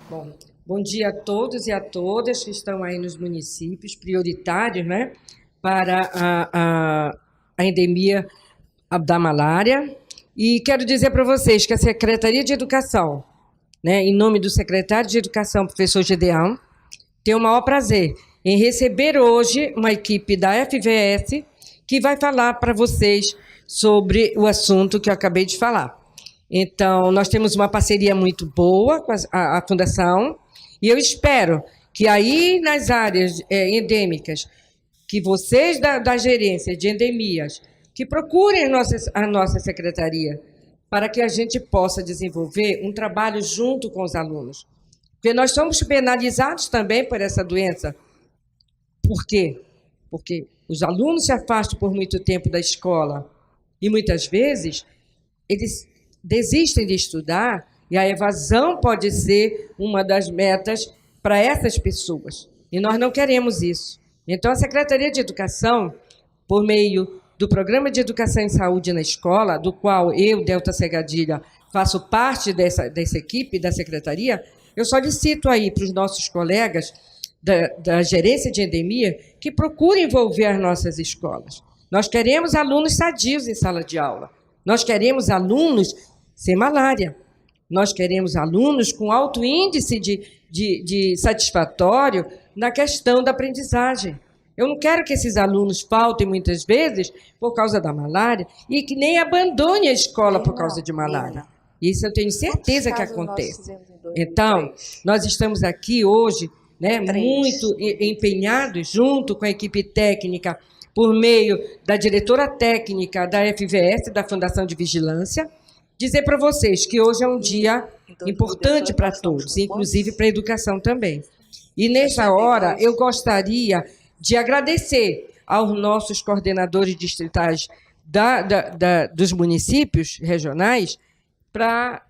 Bom, bom dia a todos e a todas que estão aí nos municípios prioritários, né, para a endemia da malária. E quero dizer para vocês que a Secretaria de Educação, né, em nome do secretário de Educação, professor Gedeão, tem o maior prazer em receber hoje uma equipe da FVS que vai falar para vocês sobre o assunto que eu acabei de falar. Então, nós temos uma parceria muito boa com a Fundação e eu espero que aí nas áreas endêmicas, que vocês da gerência de endemias, que procurem a nossa secretaria para que a gente possa desenvolver um trabalho junto com os alunos. Porque nós somos penalizados também por essa doença. Por quê? Porque os alunos se afastam por muito tempo da escola e muitas vezes eles desistem de estudar e a evasão pode ser uma das metas para essas pessoas. E nós não queremos isso. Então, a Secretaria de Educação, por meio do Programa de Educação em Saúde na Escola, do qual eu, Delta Segadilha, faço parte dessa equipe da Secretaria, eu solicito aí para os nossos colegas da gerência de endemia que procurem envolver as nossas escolas. Nós queremos alunos sadios em sala de aula. Nós queremos alunos sem malária. Nós queremos alunos com alto índice de satisfatório na questão da aprendizagem. Eu não quero que esses alunos faltem muitas vezes por causa da malária e que nem abandonem a escola por causa de malária. Isso eu tenho certeza que acontece. Então, nós estamos aqui hoje, né, muito empenhados, junto com a equipe técnica, por meio da diretora técnica da FVS, da Fundação de Vigilância, dizer para vocês que hoje é um dia importante para todos, inclusive para a educação também. E, nessa hora, eu gostaria de agradecer aos nossos coordenadores distritais dos municípios regionais para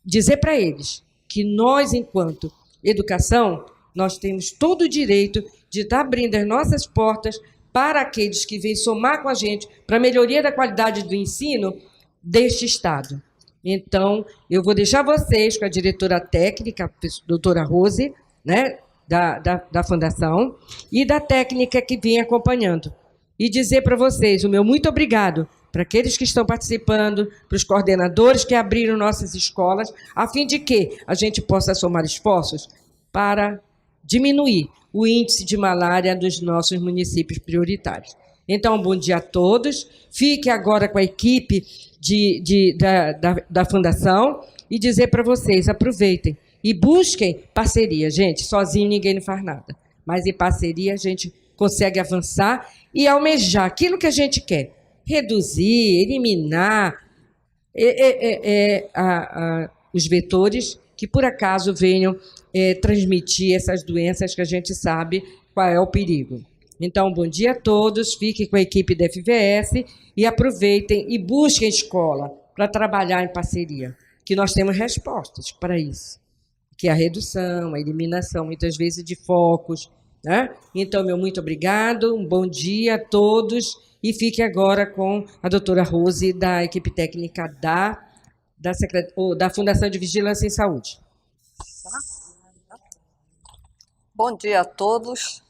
dizer para eles que nós, enquanto educação, nós temos todo o direito de estar abrindo as nossas portas para aqueles que vêm somar com a gente para a melhoria da qualidade do ensino deste Estado. Então, eu vou deixar vocês com a diretora técnica, a doutora Rose, né, da Fundação, e da técnica que vem acompanhando. E dizer para vocês o meu muito obrigado para aqueles que estão participando, para os coordenadores que abriram nossas escolas, a fim de que a gente possa somar esforços para diminuir o índice de malária dos nossos municípios prioritários. Então, bom dia a todos. Fique agora com a equipe da Fundação e dizer para vocês, aproveitem e busquem parceria. Gente, sozinho ninguém não faz nada, mas em parceria a gente consegue avançar e almejar aquilo que a gente quer, reduzir, eliminar os vetores que, por acaso, venham transmitir essas doenças que a gente sabe qual é o perigo. Então, bom dia a todos, fiquem com a equipe da FVS e aproveitem e busquem escola para trabalhar em parceria, que nós temos respostas para isso, que é a redução, a eliminação, muitas vezes, de focos, né? Então, meu muito obrigado, um bom dia a todos e fique agora com a doutora Rose, da equipe técnica da Fundação de Vigilância em Saúde. Bom dia a todos.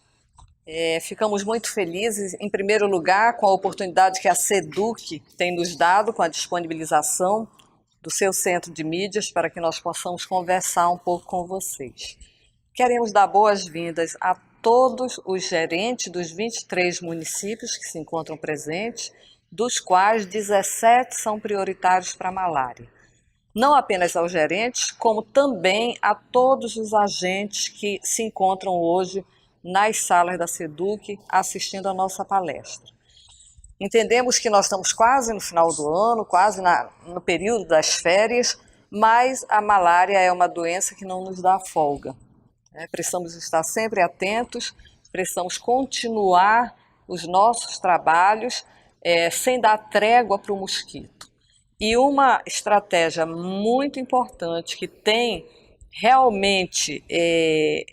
Ficamos muito felizes, em primeiro lugar, com a oportunidade que a SEDUC tem nos dado, com a disponibilização do seu centro de mídias, para que nós possamos conversar um pouco com vocês. Queremos dar boas-vindas a todos os gerentes dos 23 municípios que se encontram presentes, dos quais 17 são prioritários para a malária. Não apenas aos gerentes, como também a todos os agentes que se encontram hoje nas salas da SEDUC assistindo a nossa palestra. Entendemos que nós estamos quase no final do ano, quase no período das férias, mas a malária é uma doença que não nos dá folga. Precisamos estar sempre atentos, precisamos continuar os nossos trabalhos sem dar trégua para o mosquito. E uma estratégia muito importante que tem realmente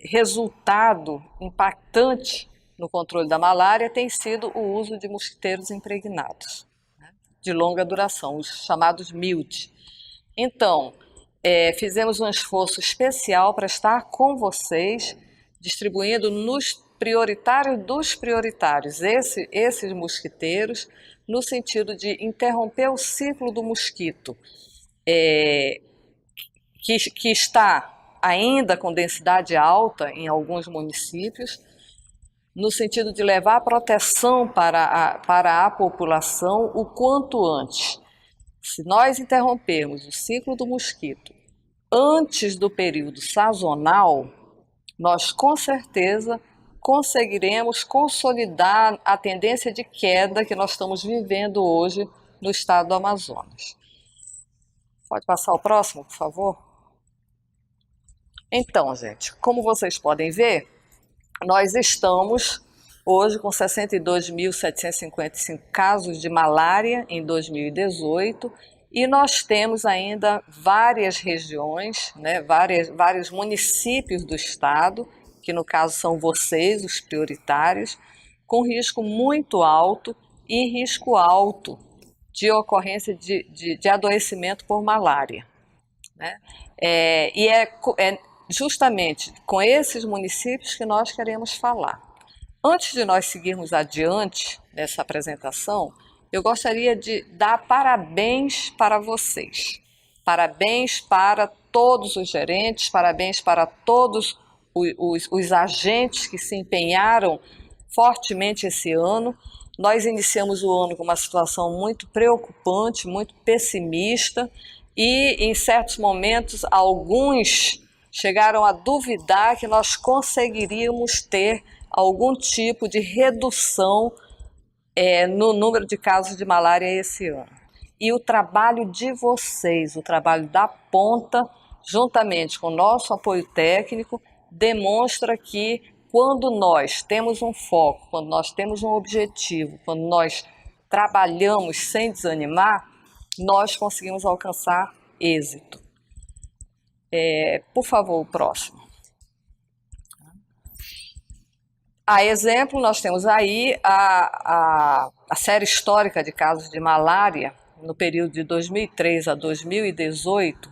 resultado impactante no controle da malária tem sido o uso de mosquiteiros impregnados, né, de longa duração, os chamados MILT. Então, fizemos um esforço especial para estar com vocês, distribuindo nos prioritários dos prioritários, esses mosquiteiros, no sentido de interromper o ciclo do mosquito, que está ainda com densidade alta em alguns municípios, no sentido de levar proteção para a população o quanto antes. Se nós interrompermos o ciclo do mosquito antes do período sazonal, nós com certeza conseguiremos consolidar a tendência de queda que nós estamos vivendo hoje no estado do Amazonas. Pode passar o próximo, por favor? Então, gente, como vocês podem ver, nós estamos hoje com 62.755 casos de malária em 2018 e nós temos ainda várias regiões, né, vários municípios do estado, que no caso são vocês, os prioritários, com risco muito alto e risco alto de ocorrência de adoecimento por malária, né? E é justamente com esses municípios que nós queremos falar. Antes de nós seguirmos adiante nessa apresentação, eu gostaria de dar parabéns para vocês. Parabéns para todos os gerentes, parabéns para todos os agentes que se empenharam fortemente esse ano. Nós iniciamos o ano com uma situação muito preocupante, muito pessimista, e em certos momentos alguns chegaram a duvidar que nós conseguiríamos ter algum tipo de redução no número de casos de malária esse ano. E o trabalho de vocês, o trabalho da ponta, juntamente com o nosso apoio técnico, demonstra que quando nós temos um foco, quando nós temos um objetivo, quando nós trabalhamos sem desanimar, nós conseguimos alcançar êxito. Por favor, o próximo. A exemplo, nós temos aí a série histórica de casos de malária no período de 2003 a 2018,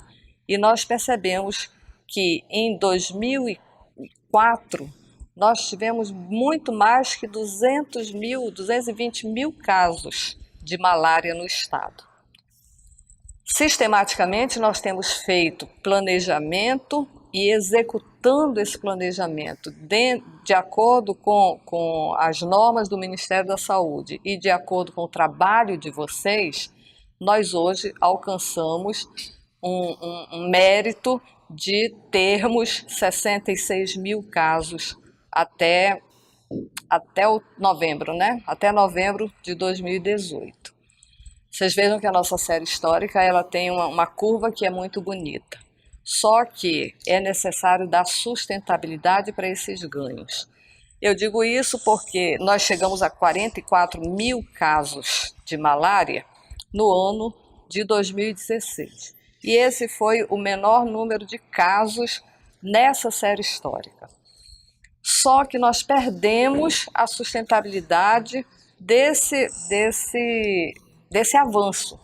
e nós percebemos que em 2004 nós tivemos muito mais que 220 mil casos de malária no estado. Sistematicamente, nós temos feito planejamento e executando esse planejamento de acordo com as normas do Ministério da Saúde e de acordo com o trabalho de vocês, nós hoje alcançamos um mérito de termos 66 mil casos até o novembro, né? Até novembro de 2018. Vocês vejam que a nossa série histórica ela tem uma curva que é muito bonita. Só que é necessário dar sustentabilidade para esses ganhos. Eu digo isso porque nós chegamos a 44 mil casos de malária no ano de 2016. E esse foi o menor número de casos nessa série histórica. Só que nós perdemos a sustentabilidade desse avanço,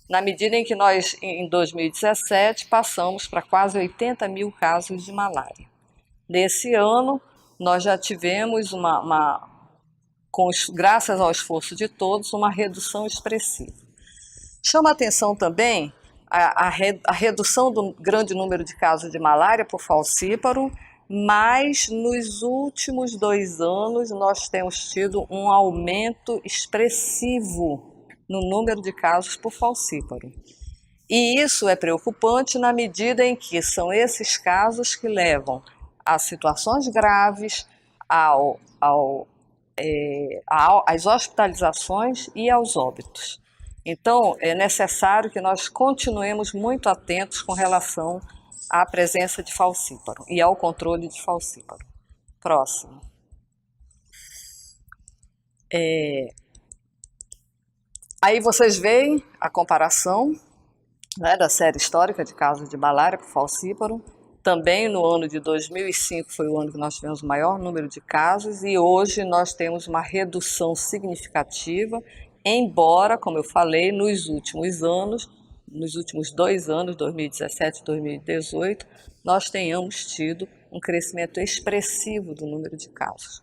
na medida em que nós, em 2017, passamos para quase 80 mil casos de malária. Nesse ano, nós já tivemos, graças ao esforço de todos, uma redução expressiva. Chama a atenção também a redução do grande número de casos de malária por falcíparo, mas nos últimos 2 anos nós temos tido um aumento expressivo no número de casos por falcíparo. E isso é preocupante na medida em que são esses casos que levam a situações graves, às hospitalizações e aos óbitos. Então, é necessário que nós continuemos muito atentos com relação à presença de falcíparo e ao controle de falcíparo. Próximo. Aí vocês veem a comparação, né, da série histórica de casos de malária por falcíparo. Também no ano de 2005 foi o ano que nós tivemos o maior número de casos e hoje nós temos uma redução significativa, embora, como eu falei, nos últimos anos nos últimos 2 anos, 2017 e 2018, nós tenhamos tido um crescimento expressivo do número de casos,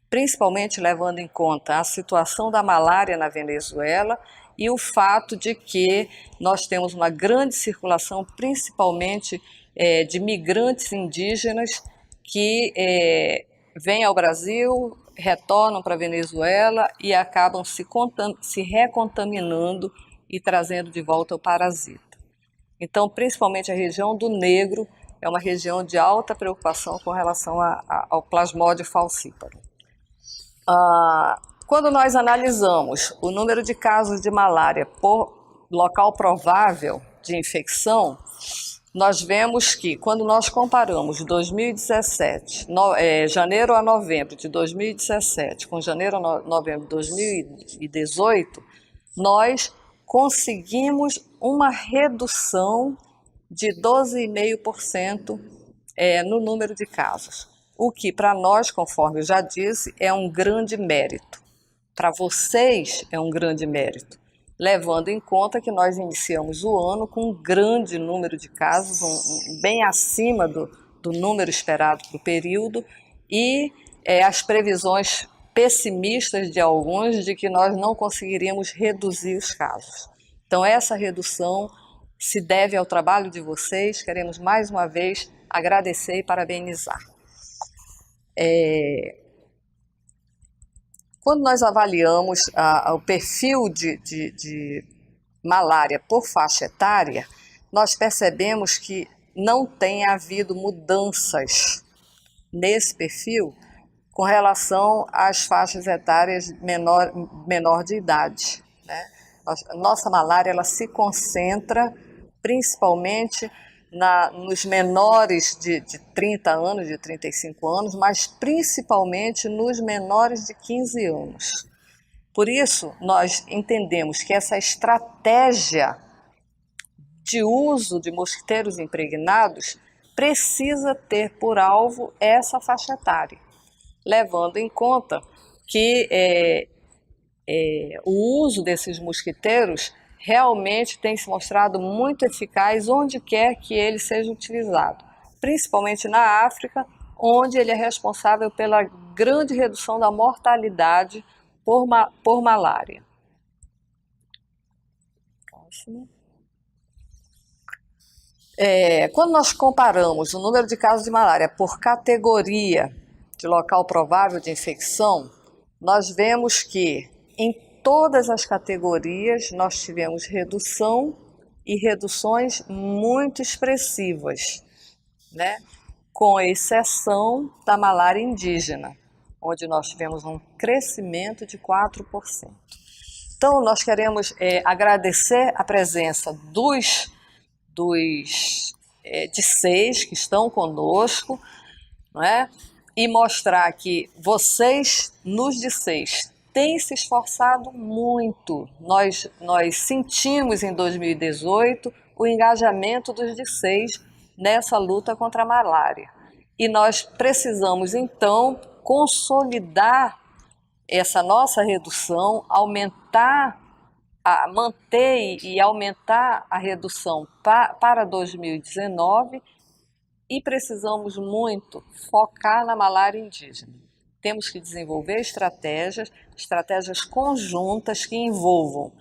principalmente levando em conta a situação da malária na Venezuela e o fato de que nós temos uma grande circulação, principalmente de migrantes indígenas que vêm ao Brasil, retornam para a Venezuela e acabam se recontaminando e trazendo de volta o parasita. Então, principalmente a região do Negro é uma região de alta preocupação com relação ao Plasmodium falciparum. Quando nós analisamos o número de casos de malária por local provável de infecção, nós vemos que, quando nós comparamos 2017, janeiro a novembro de 2017, com janeiro a novembro de 2018, nós conseguimos uma redução de 12,5% no número de casos, o que para nós, conforme eu já disse, é um grande mérito. Para vocês é um grande mérito, levando em conta que nós iniciamos o ano com um grande número de casos, bem acima do número esperado para o período, e as previsões pessimistas de alguns de que nós não conseguiríamos reduzir os casos. Então, essa redução se deve ao trabalho de vocês. Queremos mais uma vez agradecer e parabenizar. Quando nós avaliamos o perfil de malária por faixa etária, nós percebemos que não tem havido mudanças nesse perfil com relação às faixas etárias menor de idade, né? Nossa malária ela se concentra principalmente nos menores de 30 anos, de 35 anos, mas principalmente nos menores de 15 anos. Por isso, nós entendemos que essa estratégia de uso de mosquiteiros impregnados precisa ter por alvo essa faixa etária, levando em conta que o uso desses mosquiteiros realmente tem se mostrado muito eficaz onde quer que ele seja utilizado, principalmente na África, onde ele é responsável pela grande redução da mortalidade por malária. Próximo. Quando nós comparamos o número de casos de malária por categoria de local provável de infecção, nós vemos que em todas as categorias nós tivemos redução e reduções muito expressivas, né? Com exceção da malária indígena, onde nós tivemos um crescimento de 4%. Então, nós queremos agradecer a presença dos DICEIs que estão conosco, não é? E mostrar que vocês, nos DICEIs, têm se esforçado muito. Nós sentimos em 2018 o engajamento dos DICEIs nessa luta contra a malária. E nós precisamos, então, consolidar essa nossa redução, manter e aumentar a redução para 2019, e precisamos muito focar na malária indígena. Temos que desenvolver estratégias conjuntas que envolvam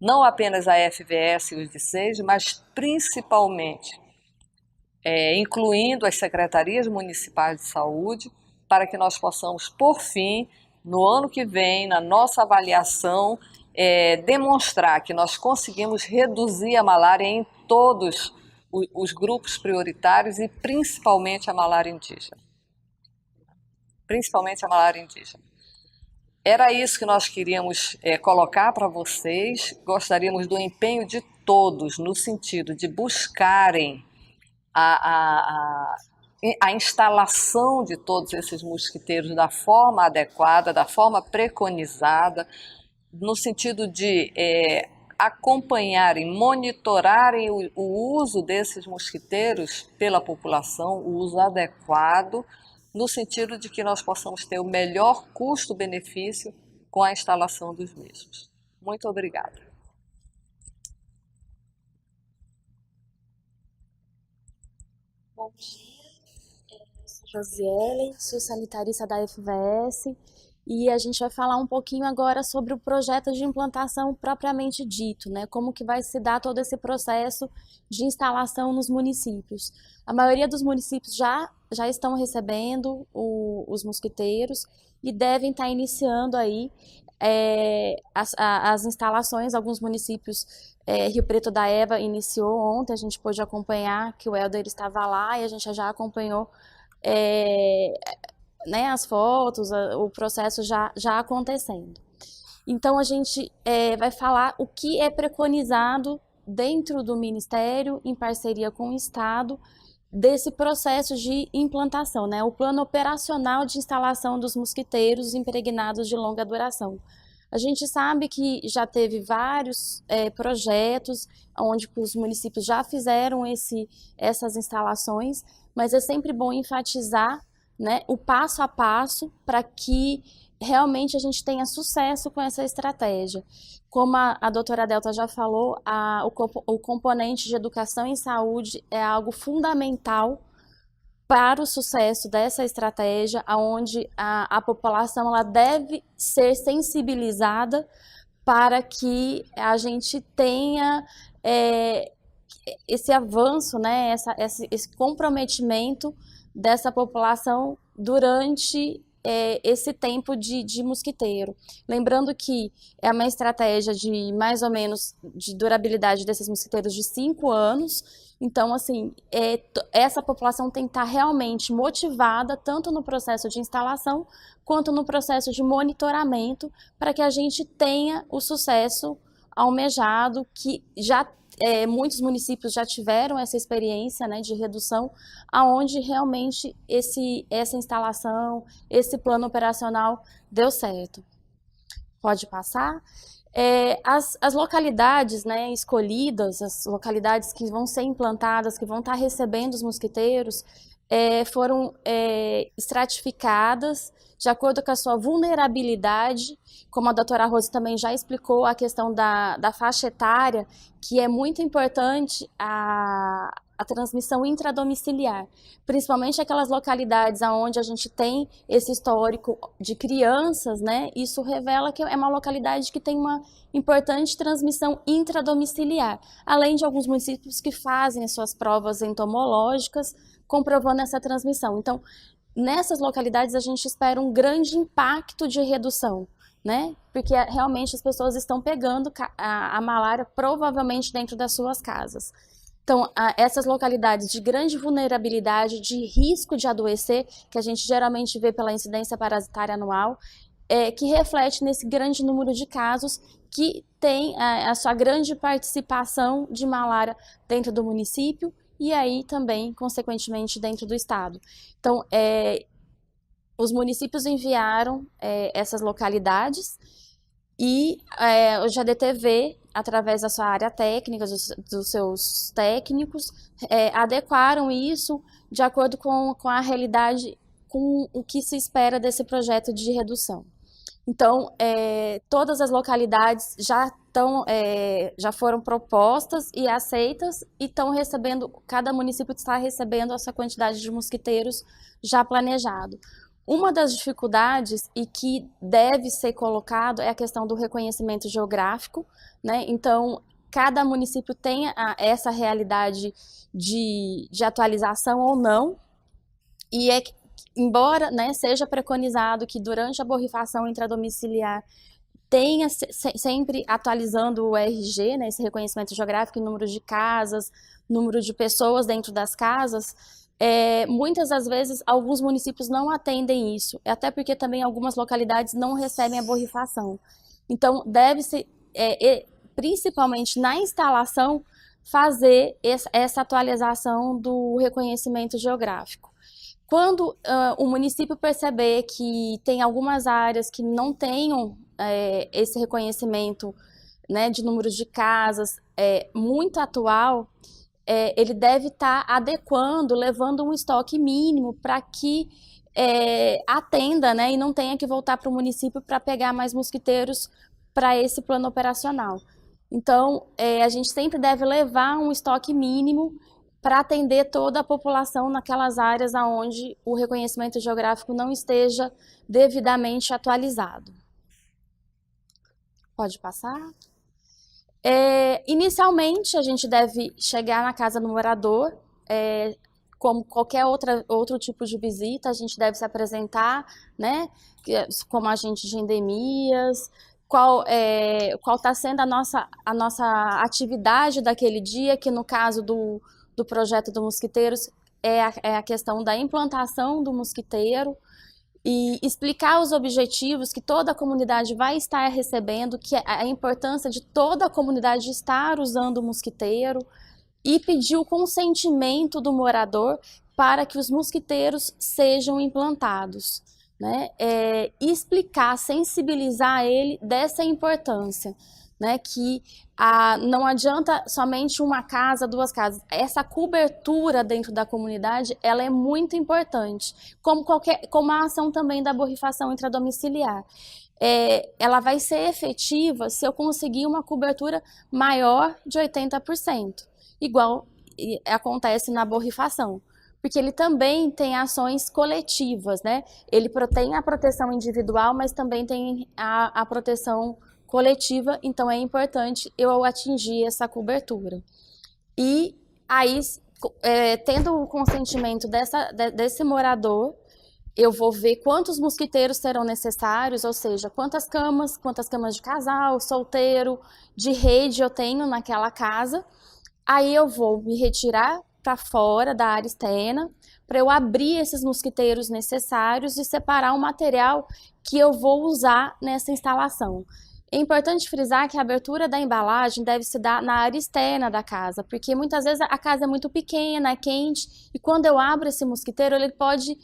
não apenas a FVS e os DICEIs, mas principalmente incluindo as secretarias municipais de saúde, para que nós possamos, por fim, no ano que vem, na nossa avaliação, demonstrar que nós conseguimos reduzir a malária em todos os grupos prioritários e principalmente a malária indígena. Principalmente a malária indígena. Era isso que nós queríamos colocar para vocês. Gostaríamos do empenho de todos no sentido de buscarem a instalação de todos esses mosquiteiros da forma adequada, da forma preconizada, no sentido de acompanharem, monitorarem o uso desses mosquiteiros pela população, o uso adequado, no sentido de que nós possamos ter o melhor custo-benefício com a instalação dos mesmos. Muito obrigada. Bom dia, eu sou Josiele, sou sanitarista da FVS e a gente vai falar um pouquinho agora sobre o projeto de implantação propriamente dito, né? Como que vai se dar todo esse processo de instalação nos municípios. A maioria dos municípios já estão recebendo os mosquiteiros e devem estar iniciando aí as instalações. Alguns municípios, Rio Preto da Eva iniciou ontem, a gente pôde acompanhar que o Helder estava lá e a gente já acompanhou né, as fotos, o processo já acontecendo. Então a gente vai falar o que é preconizado dentro do Ministério, em parceria com o Estado, desse processo de implantação, né? O plano operacional de instalação dos mosquiteiros impregnados de longa duração. A gente sabe que já teve vários projetos onde os municípios já fizeram essas instalações, mas é sempre bom enfatizar, né, o passo a passo para que realmente a gente tenha sucesso com essa estratégia. Como a doutora Delta já falou, o componente de educação em saúde é algo fundamental para o sucesso dessa estratégia, onde a população ela deve ser sensibilizada para que a gente tenha esse avanço, né, esse comprometimento dessa população durante esse tempo de mosquiteiro. Lembrando que é uma estratégia de mais ou menos de durabilidade desses mosquiteiros de 5 anos. Então, assim, essa população tem que estar realmente motivada, tanto no processo de instalação, quanto no processo de monitoramento, para que a gente tenha o sucesso almejado, que já muitos municípios já tiveram essa experiência, né, de redução, aonde realmente essa instalação, esse plano operacional deu certo. Pode passar? As localidades, né, escolhidas, as localidades que vão ser implantadas, que vão estar recebendo os mosquiteiros, foram estratificadas de acordo com a sua vulnerabilidade, como a doutora Rose também já explicou, a questão da faixa etária, que é muito importante a transmissão intradomiciliar, principalmente aquelas localidades onde a gente tem esse histórico de crianças, né? Isso revela que é uma localidade que tem uma importante transmissão intradomiciliar, além de alguns municípios que fazem as suas provas entomológicas, comprovando essa transmissão. Então, nessas localidades a gente espera um grande impacto de redução, né? Porque realmente as pessoas estão pegando a malária provavelmente dentro das suas casas. Então, essas localidades de grande vulnerabilidade, de risco de adoecer, que a gente geralmente vê pela incidência parasitária anual, que reflete nesse grande número de casos que tem a sua grande participação de malária dentro do município e aí também, consequentemente, dentro do estado. Então, os municípios enviaram essas localidades e o GADTV, através da sua área técnica, dos seus técnicos, adequaram isso de acordo com a realidade, com o que se espera desse projeto de redução. Então, todas as localidades já foram propostas e aceitas e estão recebendo, cada município está recebendo essa quantidade de mosquiteiros já planejado. Uma das dificuldades e que deve ser colocado é a questão do reconhecimento geográfico, né? Então, cada município tem essa realidade de atualização ou não, e embora, né, seja preconizado que durante a borrifação intradomiciliar tenha sempre atualizando o RG, né, esse reconhecimento geográfico, número de casas, número de pessoas dentro das casas, muitas das vezes alguns municípios não atendem isso, até porque também algumas localidades não recebem a borrifação. Então, deve-se, principalmente na instalação, fazer essa atualização do reconhecimento geográfico. Quando o município perceber que tem algumas áreas que não tenham esse reconhecimento, né, de números de casas muito atual, ele deve estar adequando, levando um estoque mínimo para que atenda, né, e não tenha que voltar para o município para pegar mais mosquiteiros para esse plano operacional. Então, a gente sempre deve levar um estoque mínimo para atender toda a população naquelas áreas onde o reconhecimento geográfico não esteja devidamente atualizado. Pode passar? Inicialmente, a gente deve chegar na casa do morador, como qualquer outro tipo de visita, a gente deve se apresentar, né, como agente de endemias, qual está sendo a nossa atividade daquele dia, que no caso do projeto do Mosquiteiros é a questão da implantação do mosquiteiro, e explicar os objetivos que toda a comunidade vai estar recebendo, que é a importância de toda a comunidade estar usando o mosquiteiro, e pedir o consentimento do morador para que os mosquiteiros sejam implantados, né? Explicar, sensibilizar ele dessa importância, né? Que não adianta somente uma casa, duas casas. Essa cobertura dentro da comunidade, ela é muito importante, como a ação também da borrifação intradomiciliar. Ela vai ser efetiva se eu conseguir uma cobertura maior de 80%, igual acontece na borrifação, porque ele também tem ações coletivas, né? Ele tem a proteção individual, mas também tem a proteção coletiva, então é importante eu atingir essa cobertura. E aí, tendo o consentimento desse morador, eu vou ver quantos mosquiteiros serão necessários, ou seja, quantas camas de casal, solteiro, de rede eu tenho naquela casa. Aí eu vou me retirar para fora da área externa, para eu abrir esses mosquiteiros necessários e separar o material que eu vou usar nessa instalação. É importante frisar que a abertura da embalagem deve se dar na área externa da casa, porque muitas vezes a casa é muito pequena, é quente, e quando eu abro esse mosquiteiro, ele pode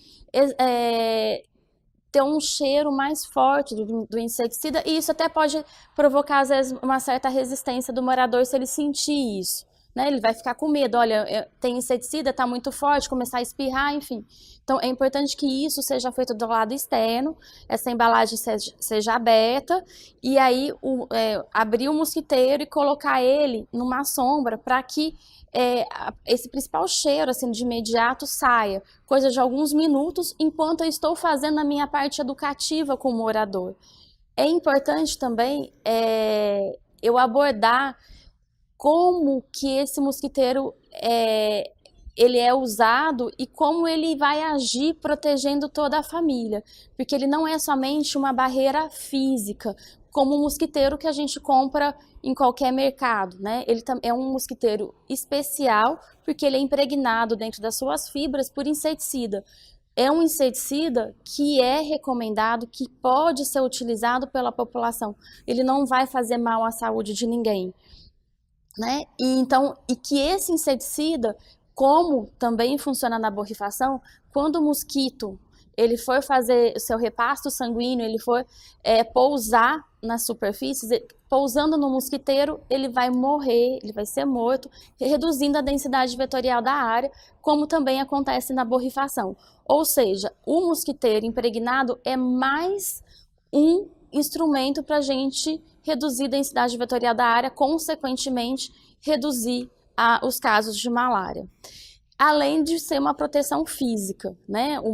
ter um cheiro mais forte do inseticida, e isso até pode provocar, às vezes, uma certa resistência do morador se ele sentir isso, né? Ele vai ficar com medo, olha, tem inseticida, está muito forte, começar a espirrar, enfim. Então, é importante que isso seja feito do lado externo, essa embalagem seja aberta, e aí abrir o mosquiteiro e colocar ele numa sombra para que esse principal cheiro, assim, de imediato saia, coisa de alguns minutos, enquanto eu estou fazendo a minha parte educativa com o morador. É importante também eu abordar como que esse mosquiteiro ele é usado e como ele vai agir protegendo toda a família, porque ele não é somente uma barreira física, como o mosquiteiro que a gente compra em qualquer mercado, né? Ele é um mosquiteiro especial, porque ele é impregnado dentro das suas fibras por inseticida. É um inseticida que é recomendado, que pode ser utilizado pela população. Ele não vai fazer mal à saúde de ninguém, né? E que esse inseticida, como também funciona na borrifação, quando o mosquito ele for fazer o seu repasto sanguíneo, ele for pousar nas superfícies, pousando no mosquiteiro, ele vai morrer, ele vai ser morto, reduzindo a densidade vetorial da área, como também acontece na borrifação. Ou seja, o mosquiteiro impregnado é mais um instrumento para a gente reduzir a densidade vetorial da área, consequentemente, reduzir os casos de malária. Além de ser uma proteção física, né? O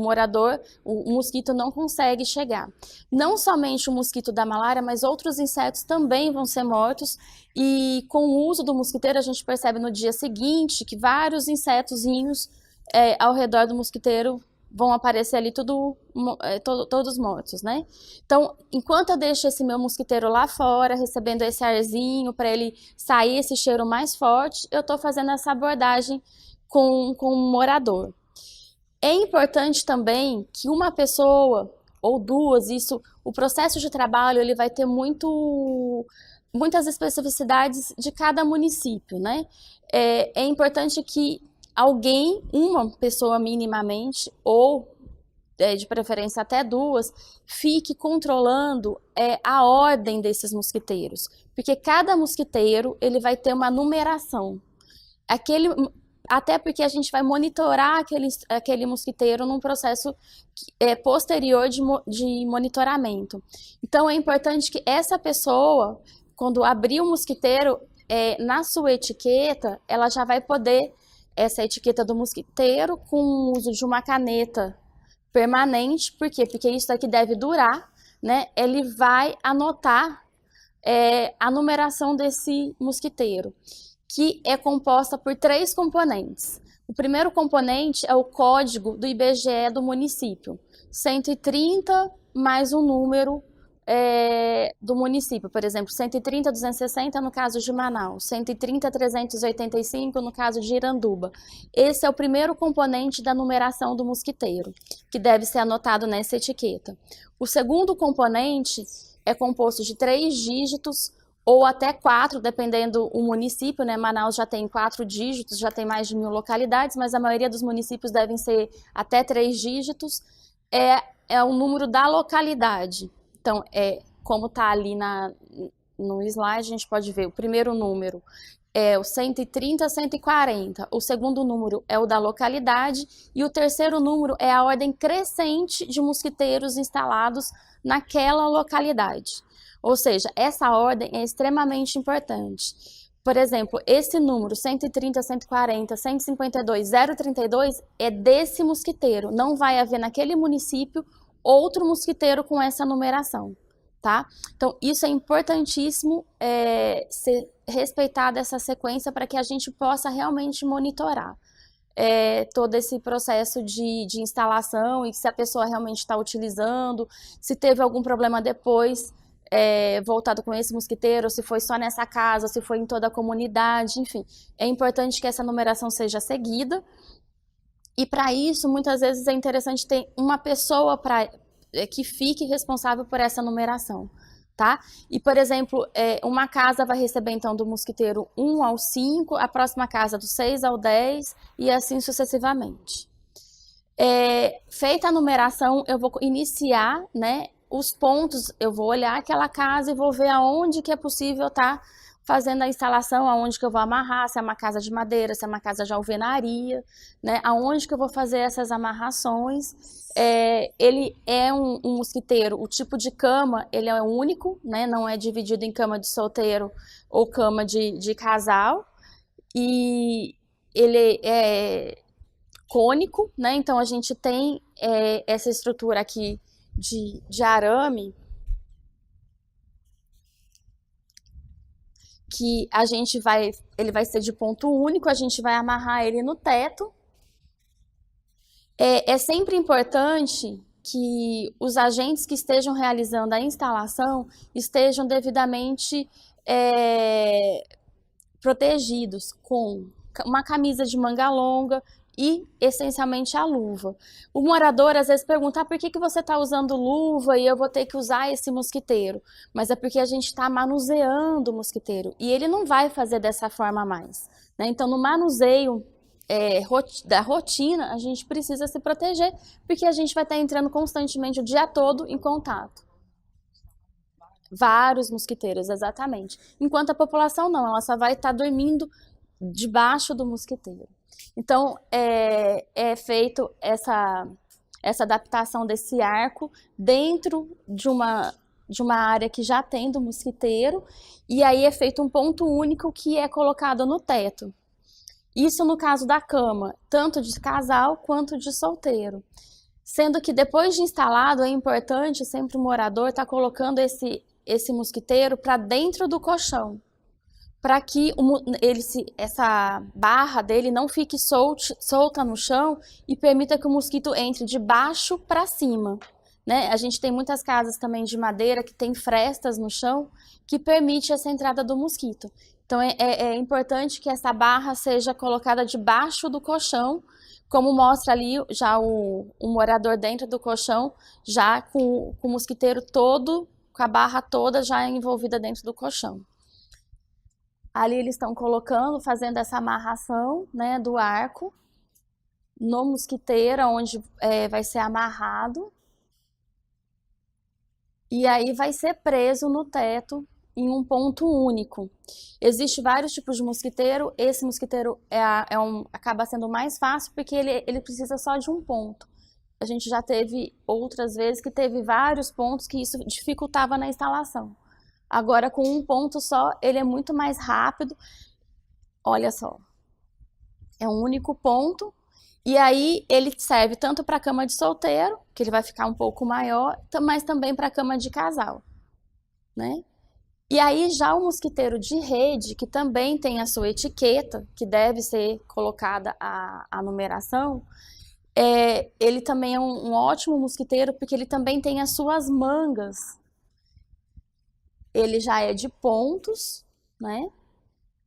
mosquito não consegue chegar. Não somente o mosquito da malária, mas outros insetos também vão ser mortos, e com o uso do mosquiteiro a gente percebe no dia seguinte que vários insetozinhos ao redor do mosquiteiro vão aparecer ali todos mortos, né? Então, enquanto eu deixo esse meu mosquiteiro lá fora, recebendo esse arzinho para ele sair esse cheiro mais forte, eu estou fazendo essa abordagem com o morador. É importante também que uma pessoa ou duas, o processo de trabalho ele vai ter muitas especificidades de cada município, né? É importante que uma pessoa minimamente, ou de preferência até duas, fique controlando a ordem desses mosquiteiros, porque cada mosquiteiro ele vai ter uma numeração. Até porque a gente vai monitorar aquele mosquiteiro num processo posterior de monitoramento. Então, é importante que essa pessoa, quando abrir o mosquiteiro, na sua etiqueta, ela já vai poder essa etiqueta do mosquiteiro com o uso de uma caneta permanente. Por quê? Porque isso aqui deve durar, né? Ele vai anotar a numeração desse mosquiteiro, que é composta por 3 componentes. O primeiro componente é o código do IBGE do município, 130 mais um número do município, por exemplo, 130.260 no caso de Manaus, 130.385 no caso de Iranduba. Esse é o primeiro componente da numeração do mosquiteiro, que deve ser anotado nessa etiqueta. O segundo componente é composto de 3 dígitos ou até 4, dependendo do município, né? Manaus já tem 4 dígitos, já tem mais de 1000 localidades, mas a maioria dos municípios devem ser até 3 dígitos. É o número da localidade. Então, como está ali no slide, a gente pode ver o primeiro número é o 130.140, o segundo número é o da localidade e o terceiro número é a ordem crescente de mosquiteiros instalados naquela localidade. Ou seja, essa ordem é extremamente importante. Por exemplo, esse número 130, 140, 152, 032 é desse mosquiteiro. Não vai haver naquele município outro mosquiteiro com essa numeração, tá? Então, isso é importantíssimo ser respeitada essa sequência para que a gente possa realmente monitorar todo esse processo de instalação e se a pessoa realmente está utilizando, se teve algum problema depois voltado com esse mosquiteiro, se foi só nessa casa, se foi em toda a comunidade, enfim. É importante que essa numeração seja seguida. E para isso, muitas vezes é interessante ter uma pessoa que fique responsável por essa numeração, tá? E, por exemplo, uma casa vai receber, então, do mosquiteiro 1 ao 5, a próxima casa do 6 ao 10 e assim sucessivamente. Feita a numeração, eu vou iniciar, né, os pontos, eu vou olhar aquela casa e vou ver aonde que é possível estar fazendo a instalação, aonde que eu vou amarrar, se é uma casa de madeira, se é uma casa de alvenaria, né? Aonde que eu vou fazer essas amarrações. Ele é um mosquiteiro, o tipo de cama, ele é único, né? Não é dividido em cama de solteiro ou cama de casal. E ele é cônico, né? Então a gente tem essa estrutura aqui de arame, que ele vai ser de ponto único, a gente vai amarrar ele no teto. É sempre importante que os agentes que estejam realizando a instalação estejam devidamente protegidos com uma camisa de manga longa e, essencialmente, a luva. O morador, às vezes, pergunta, por que você está usando luva e eu vou ter que usar esse mosquiteiro? Mas é porque a gente está manuseando o mosquiteiro e ele não vai fazer dessa forma mais, né? Então, no manuseio da rotina, a gente precisa se proteger, porque a gente vai estar entrando constantemente o dia todo em contato. Vários mosquiteiros, exatamente. Enquanto a população não, ela só vai estar dormindo debaixo do mosquiteiro. Então, é feito essa adaptação desse arco dentro de uma área que já tem do mosquiteiro, e aí é feito um ponto único que é colocado no teto. Isso no caso da cama, tanto de casal quanto de solteiro. Sendo que depois de instalado, é importante sempre o morador estar colocando esse mosquiteiro para dentro do colchão, para que essa barra dele não fique solta no chão e permita que o mosquito entre de baixo para cima, né? A gente tem muitas casas também de madeira que tem frestas no chão que permite essa entrada do mosquito. Então é importante que essa barra seja colocada debaixo do colchão, como mostra ali já o morador dentro do colchão, já com o mosquiteiro todo, com a barra toda já envolvida dentro do colchão. Ali eles estão fazendo essa amarração, né, do arco no mosquiteiro, onde vai ser amarrado. E aí vai ser preso no teto em um ponto único. Existem vários tipos de mosquiteiro. Esse mosquiteiro acaba sendo mais fácil porque ele precisa só de um ponto. A gente já teve outras vezes que teve vários pontos que isso dificultava na instalação. Agora, com um ponto só, ele é muito mais rápido. Olha só. É um único ponto. E aí ele serve tanto para a cama de solteiro, que ele vai ficar um pouco maior, mas também para a cama de casal, né? E aí já o mosquiteiro de rede, que também tem a sua etiqueta, que deve ser colocada a numeração, ele também é um ótimo mosquiteiro, porque ele também tem as suas mangas. Ele já é de pontos, né?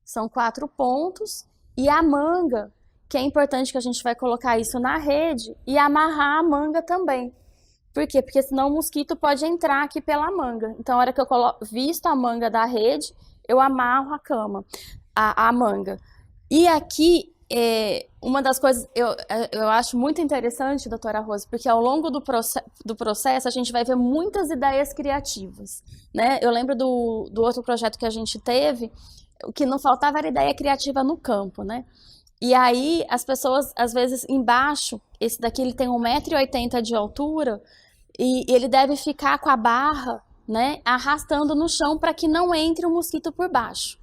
São 4 pontos. E a manga, que é importante que a gente vai colocar isso na rede e amarrar a manga também. Por quê? Porque senão o mosquito pode entrar aqui pela manga. Então, a hora que eu visto a manga da rede, eu amarro a cama, a manga. E aqui, uma das coisas eu acho muito interessante, doutora Rose, porque ao longo do processo a gente vai ver muitas ideias criativas, né? Eu lembro do outro projeto que a gente teve, o que não faltava era ideia criativa no campo, né? E aí, as pessoas, às vezes, embaixo, esse daqui ele tem 1,80 m de altura, e ele deve ficar com a barra, né, arrastando no chão para que não entre o mosquito por baixo.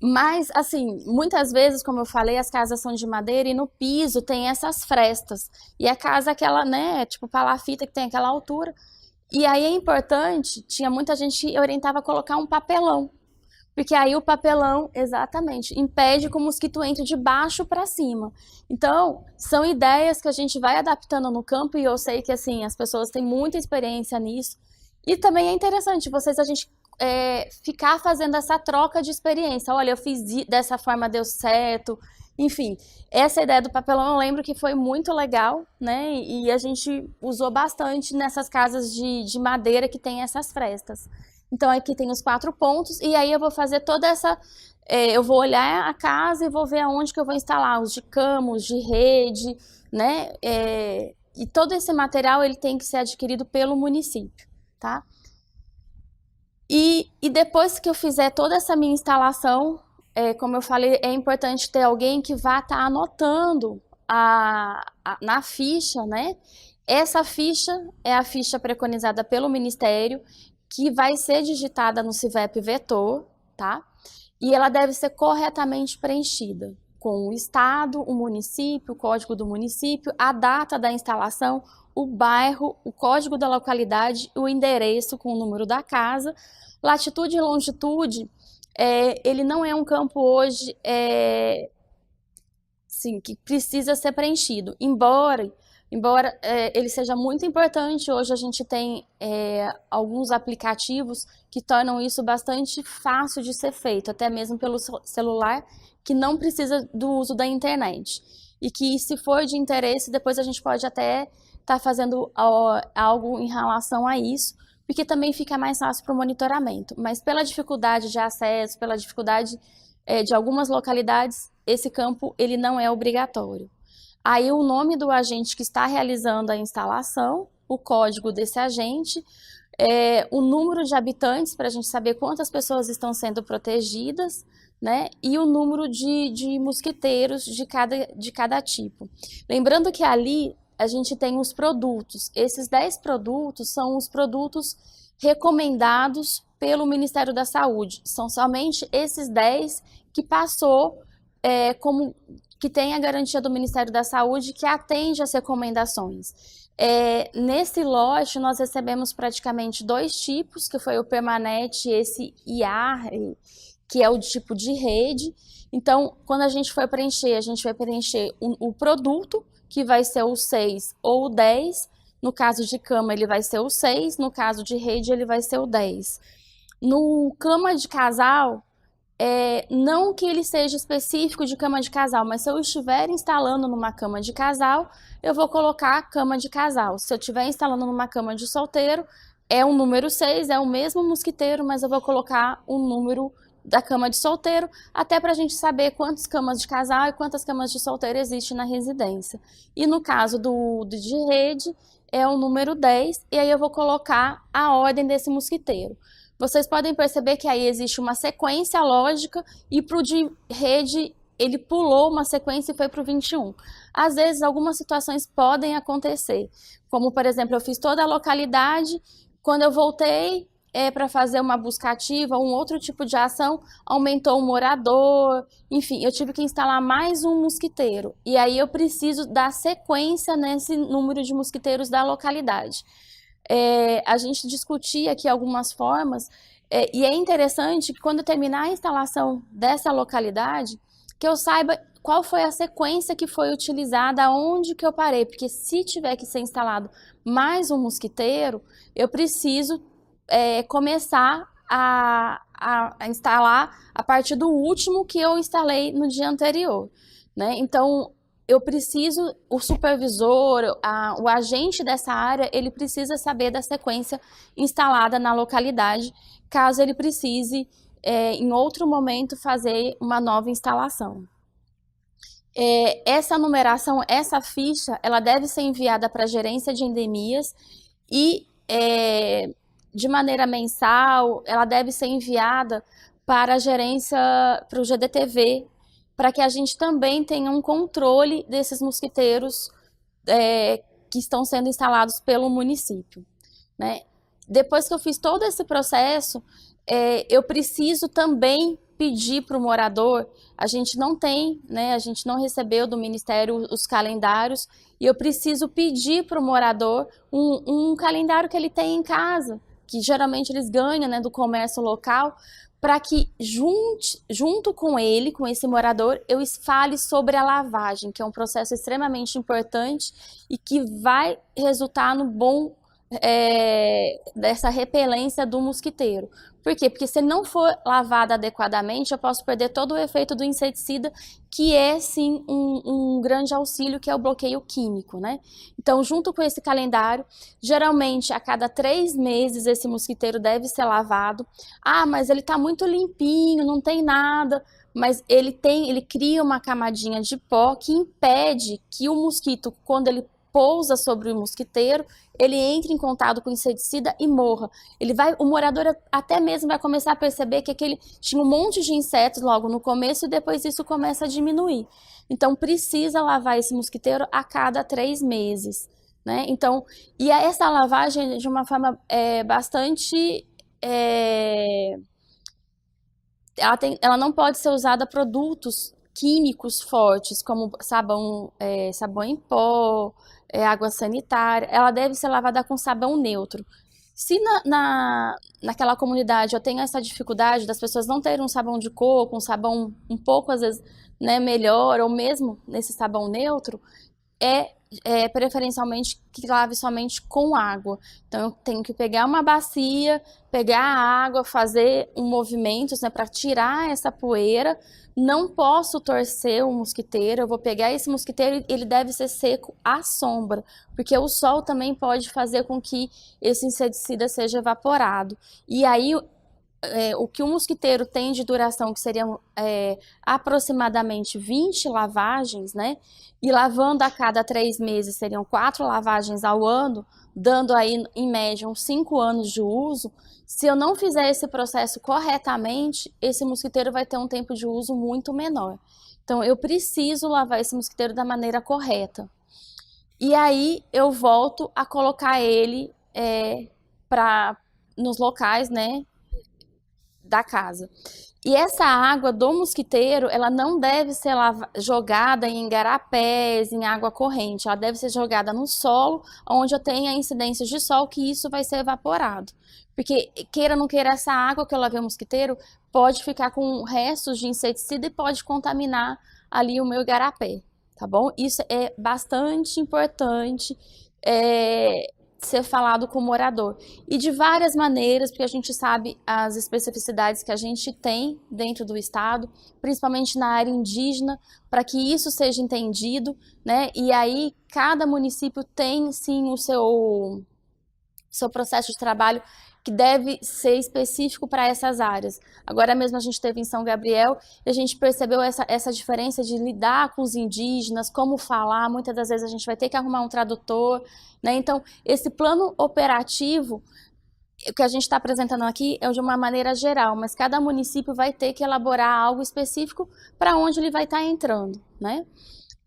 Mas, assim, muitas vezes, como eu falei, as casas são de madeira e no piso tem essas frestas. E a casa, aquela, né, tipo palafita que tem aquela altura. E aí é importante, tinha muita gente que orientava a colocar um papelão. Porque aí o papelão, exatamente, impede que o mosquito entre de baixo para cima. Então, são ideias que a gente vai adaptando no campo e eu sei que, assim, as pessoas têm muita experiência nisso. E também é interessante a gente ficar fazendo essa troca de experiência. Olha, eu fiz dessa forma, deu certo. Enfim, essa ideia do papelão eu lembro que foi muito legal, né? E a gente usou bastante nessas casas de madeira que tem essas frestas. Então, aqui tem os 4 pontos, e aí eu vou fazer toda essa... eu vou olhar a casa e vou ver aonde que eu vou instalar os de cama, os de rede, né? E todo esse material, ele tem que ser adquirido pelo município, tá? E depois que eu fizer toda essa minha instalação, como eu falei, é importante ter alguém que vá estar anotando na ficha, né? Essa ficha é a ficha preconizada pelo Ministério, que vai ser digitada no CIVEP Vetor, tá? E ela deve ser corretamente preenchida, com o estado, o município, o código do município, a data da instalação, o bairro, o código da localidade, o endereço com o número da casa, latitude e longitude. Ele não é um campo hoje sim, que precisa ser preenchido, embora ele seja muito importante. Hoje a gente tem alguns aplicativos que tornam isso bastante fácil de ser feito, até mesmo pelo celular, que não precisa do uso da internet. E que, se for de interesse, depois a gente pode até estar fazendo algo em relação a isso, porque também fica mais fácil para o monitoramento. Mas pela dificuldade de acesso, pela dificuldade de algumas localidades, esse campo ele não é obrigatório. Aí o nome do agente que está realizando a instalação, o código desse agente, o número de habitantes, para a gente saber quantas pessoas estão sendo protegidas, né? E o número de mosquiteiros de cada tipo. Lembrando que ali a gente tem os produtos. Esses 10 produtos são os produtos recomendados pelo Ministério da Saúde. São somente esses 10 que passou que tem a garantia do Ministério da Saúde, que atende às recomendações. Nesse lote, nós recebemos praticamente 2 tipos, que foi o Permanet e esse IAR, que é o tipo de rede. Então, quando a gente vai preencher o produto, que vai ser o 6 ou o 10. No caso de cama, ele vai ser o 6. No caso de rede, ele vai ser o 10. No cama de casal, não que ele seja específico de cama de casal, mas se eu estiver instalando numa cama de casal, eu vou colocar cama de casal. Se eu estiver instalando numa cama de solteiro, é o número 6, é o mesmo mosquiteiro, mas eu vou colocar o número da cama de solteiro, até para a gente saber quantas camas de casal e quantas camas de solteiro existem na residência. E no caso de rede, é o número 10, e aí eu vou colocar a ordem desse mosquiteiro. Vocês podem perceber que aí existe uma sequência lógica, e para o de rede ele pulou uma sequência e foi para o 21. Às vezes algumas situações podem acontecer, como por exemplo, eu fiz toda a localidade, quando eu voltei, para fazer uma busca ativa, um outro tipo de ação, aumentou o morador, enfim, eu tive que instalar mais um mosquiteiro. E aí eu preciso dar sequência nesse número de mosquiteiros da localidade. A gente discutia aqui algumas formas, e é interessante que quando eu terminar a instalação dessa localidade, que eu saiba qual foi a sequência que foi utilizada, onde que eu parei, porque se tiver que ser instalado mais um mosquiteiro, eu preciso começar a instalar a partir do último que eu instalei no dia anterior, né? Então, eu preciso, o supervisor, o agente dessa área, ele precisa saber da sequência instalada na localidade, caso ele precise, em outro momento, fazer uma nova instalação. Essa numeração, essa ficha, ela deve ser enviada para a gerência de endemias e, de maneira mensal, ela deve ser enviada para a gerência, para o GDTV, para que a gente também tenha um controle desses mosquiteiros que estão sendo instalados pelo município, né? Depois que eu fiz todo esse processo, eu preciso também pedir para o morador, a gente não tem, né, a gente não recebeu do Ministério os calendários, e eu preciso pedir para o morador um calendário que ele tem em casa, que geralmente eles ganham, né, do comércio local, para que junto com ele, com esse morador, eu fale sobre a lavagem, que é um processo extremamente importante e que vai resultar no bom dessa repelência do mosquiteiro. Por quê? Porque se não for lavada adequadamente, eu posso perder todo o efeito do inseticida, que é sim um grande auxílio, que é o bloqueio químico, né? Então, junto com esse calendário, geralmente a cada 3 meses esse mosquiteiro deve ser lavado. Ah, mas ele está muito limpinho, não tem nada. Mas ele cria uma camadinha de pó que impede que o mosquito, quando ele pousa sobre o mosquiteiro, ele entra em contato com o inseticida e morra. O morador até mesmo vai começar a perceber que tinha um monte de insetos logo no começo e depois isso começa a diminuir. Então, precisa lavar esse mosquiteiro a cada 3 meses, né? Então, e essa lavagem de uma forma bastante... ela não pode ser usada produtos químicos fortes, como sabão em pó, água sanitária. Ela deve ser lavada com sabão neutro. Se naquela comunidade eu tenho essa dificuldade das pessoas não terem um sabão de coco, um sabão um pouco, às vezes, né, melhor, ou mesmo nesse sabão neutro, preferencialmente que lave somente com água. Então, eu tenho que pegar uma bacia, pegar a água, fazer um movimento, né, para tirar essa poeira. Não posso torcer o mosquiteiro, eu vou pegar esse mosquiteiro e ele deve ser seco à sombra, porque o sol também pode fazer com que esse inseticida seja evaporado. E aí, o que o mosquiteiro tem de duração, que seriam aproximadamente 20 lavagens, né? E lavando a cada 3 meses seriam 4 lavagens ao ano, dando aí em média uns 5 anos de uso. Se eu não fizer esse processo corretamente, esse mosquiteiro vai ter um tempo de uso muito menor. Então, eu preciso lavar esse mosquiteiro da maneira correta. E aí, eu volto a colocar ele nos locais, né, da casa. E essa água do mosquiteiro, ela não deve ser jogada em igarapés, em água corrente. Ela deve ser jogada no solo, onde eu tenho a incidência de sol, que isso vai ser evaporado. Porque, queira ou não queira, essa água que eu lavei o mosquiteiro pode ficar com restos de inseticida e pode contaminar ali o meu igarapé, tá bom? Isso é bastante importante ser falado com o morador. E de várias maneiras, porque a gente sabe as especificidades que a gente tem dentro do estado, principalmente na área indígena, para que isso seja entendido, né? E aí cada município tem sim o seu processo de trabalho que deve ser específico para essas áreas. Agora mesmo a gente esteve em São Gabriel e a gente percebeu essa diferença de lidar com os indígenas, como falar, muitas das vezes a gente vai ter que arrumar um tradutor, né? Então, esse plano operativo, o que a gente está apresentando aqui é de uma maneira geral, mas cada município vai ter que elaborar algo específico para onde ele vai estar entrando, né?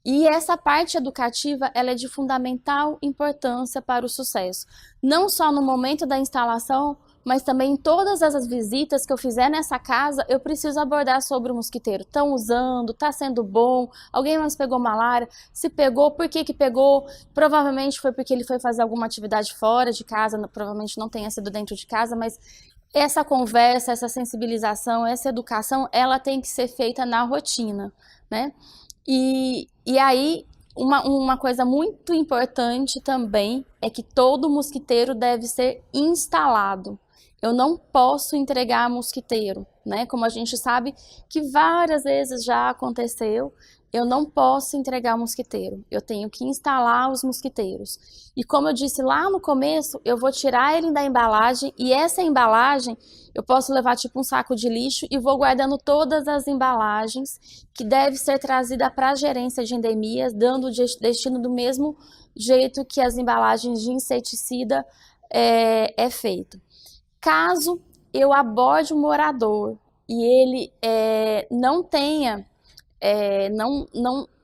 E essa parte educativa, ela é de fundamental importância para o sucesso. Não só no momento da instalação, mas também em todas as visitas que eu fizer nessa casa, eu preciso abordar sobre o mosquiteiro. Estão usando, está sendo bom, alguém mais pegou malária, se pegou, por que que pegou? Provavelmente foi porque ele foi fazer alguma atividade fora de casa, provavelmente não tenha sido dentro de casa, mas essa conversa, essa sensibilização, essa educação, ela tem que ser feita na rotina, né? E aí, uma coisa muito importante também é que todo mosquiteiro deve ser instalado. Eu não posso entregar mosquiteiro, né? Como a gente sabe que várias vezes já aconteceu, eu não posso entregar mosquiteiro. Eu tenho que instalar os mosquiteiros. E como eu disse lá no começo, eu vou tirar ele da embalagem e essa embalagem eu posso levar tipo um saco de lixo e vou guardando todas as embalagens que deve ser trazida para a gerência de endemias, dando o destino do mesmo jeito que as embalagens de inseticida é feito. Caso eu aborde um morador e ele não tenha,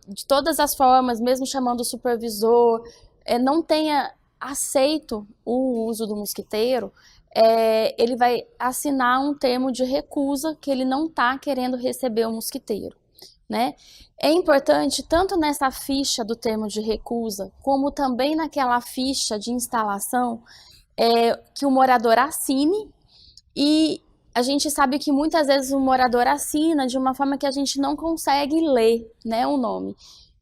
de todas as formas, mesmo chamando o supervisor, não tenha aceito o uso do mosquiteiro, ele vai assinar um termo de recusa que ele não está querendo receber o mosquiteiro, né? É importante, tanto nessa ficha do termo de recusa, como também naquela ficha de instalação, que o morador assine, e a gente sabe que muitas vezes o morador assina de uma forma que a gente não consegue ler, né, o nome.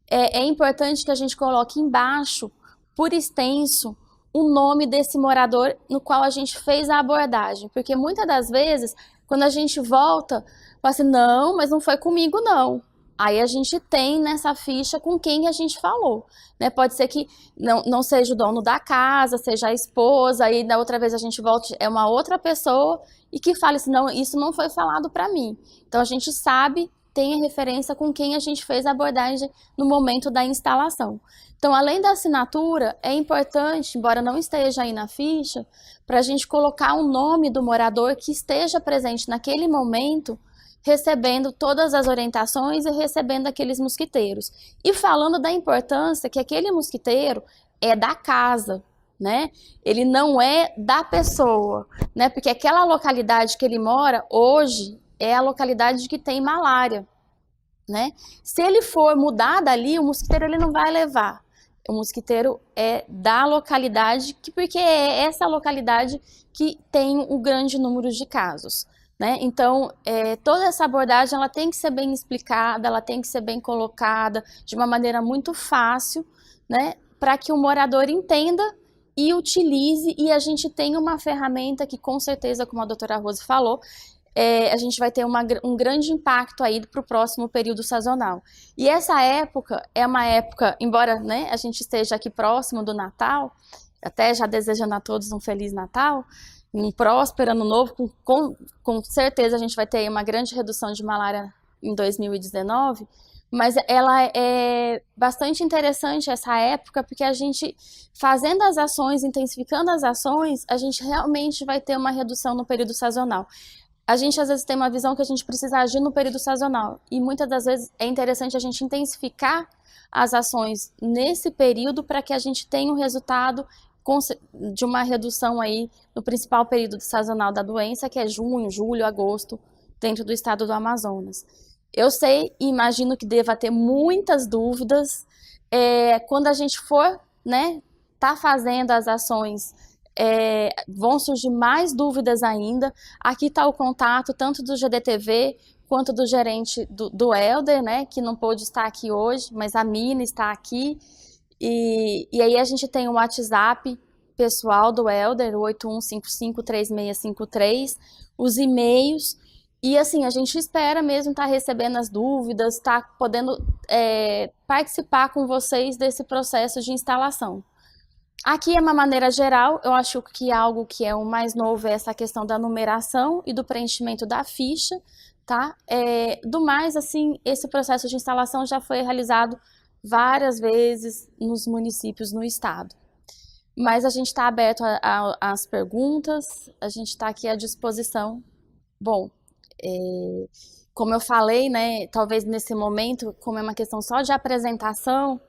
É importante que a gente coloque embaixo, por extenso, o nome desse morador no qual a gente fez a abordagem, porque muitas das vezes, quando a gente volta, fala assim, não, mas não foi comigo não. Aí a gente tem nessa ficha com quem a gente falou, né? Pode ser que não seja o dono da casa, seja a esposa, aí da outra vez a gente volta, é uma outra pessoa e que fale assim, não, isso não foi falado para mim. Então a gente sabe, tem a referência com quem a gente fez a abordagem no momento da instalação. Então, além da assinatura, é importante, embora não esteja aí na ficha, para a gente colocar o nome do morador que esteja presente naquele momento, recebendo todas as orientações e recebendo aqueles mosquiteiros. E falando da importância que aquele mosquiteiro é da casa, né? Ele não é da pessoa, né? Porque aquela localidade que ele mora hoje é a localidade que tem malária, né? Se ele for mudar dali, o mosquiteiro ele não vai levar. O mosquiteiro é da localidade, porque é essa localidade que tem o grande número de casos, né? Então, toda essa abordagem ela tem que ser bem explicada, ela tem que ser bem colocada de uma maneira muito fácil, né? Para que o morador entenda e utilize, e a gente tem uma ferramenta que com certeza, como a doutora Rose falou, a gente vai ter um grande impacto aí para o próximo período sazonal. E essa época é uma época, embora, né, a gente esteja aqui próximo do Natal, até já desejando a todos um Feliz Natal, um próspero ano novo, com certeza a gente vai ter uma grande redução de malária em 2019, mas ela é bastante interessante essa época, porque a gente, fazendo as ações, intensificando as ações, a gente realmente vai ter uma redução no período sazonal. A gente às vezes tem uma visão que a gente precisa agir no período sazonal, e muitas das vezes é interessante a gente intensificar as ações nesse período para que a gente tenha um resultado de uma redução aí no principal período sazonal da doença, que é junho, julho, agosto, dentro do estado do Amazonas. Eu sei e imagino que deva ter muitas dúvidas quando a gente for, né, tá fazendo as ações, vão surgir mais dúvidas ainda. Aqui está o contato tanto do GDTV quanto do gerente do Helder, né, que não pôde estar aqui hoje, mas a Mina está aqui. E aí a gente tem o WhatsApp pessoal do Helder, 81553653, os e-mails, e assim, a gente espera mesmo estar recebendo as dúvidas, estar podendo participar com vocês desse processo de instalação. Aqui é uma maneira geral, eu acho que algo que é o mais novo é essa questão da numeração e do preenchimento da ficha, tá? Do mais, assim, esse processo de instalação já foi realizado várias vezes nos municípios no estado. Mas a gente está aberto às perguntas, a gente está aqui à disposição. Bom, como eu falei, né, talvez nesse momento, como é uma questão só de apresentação,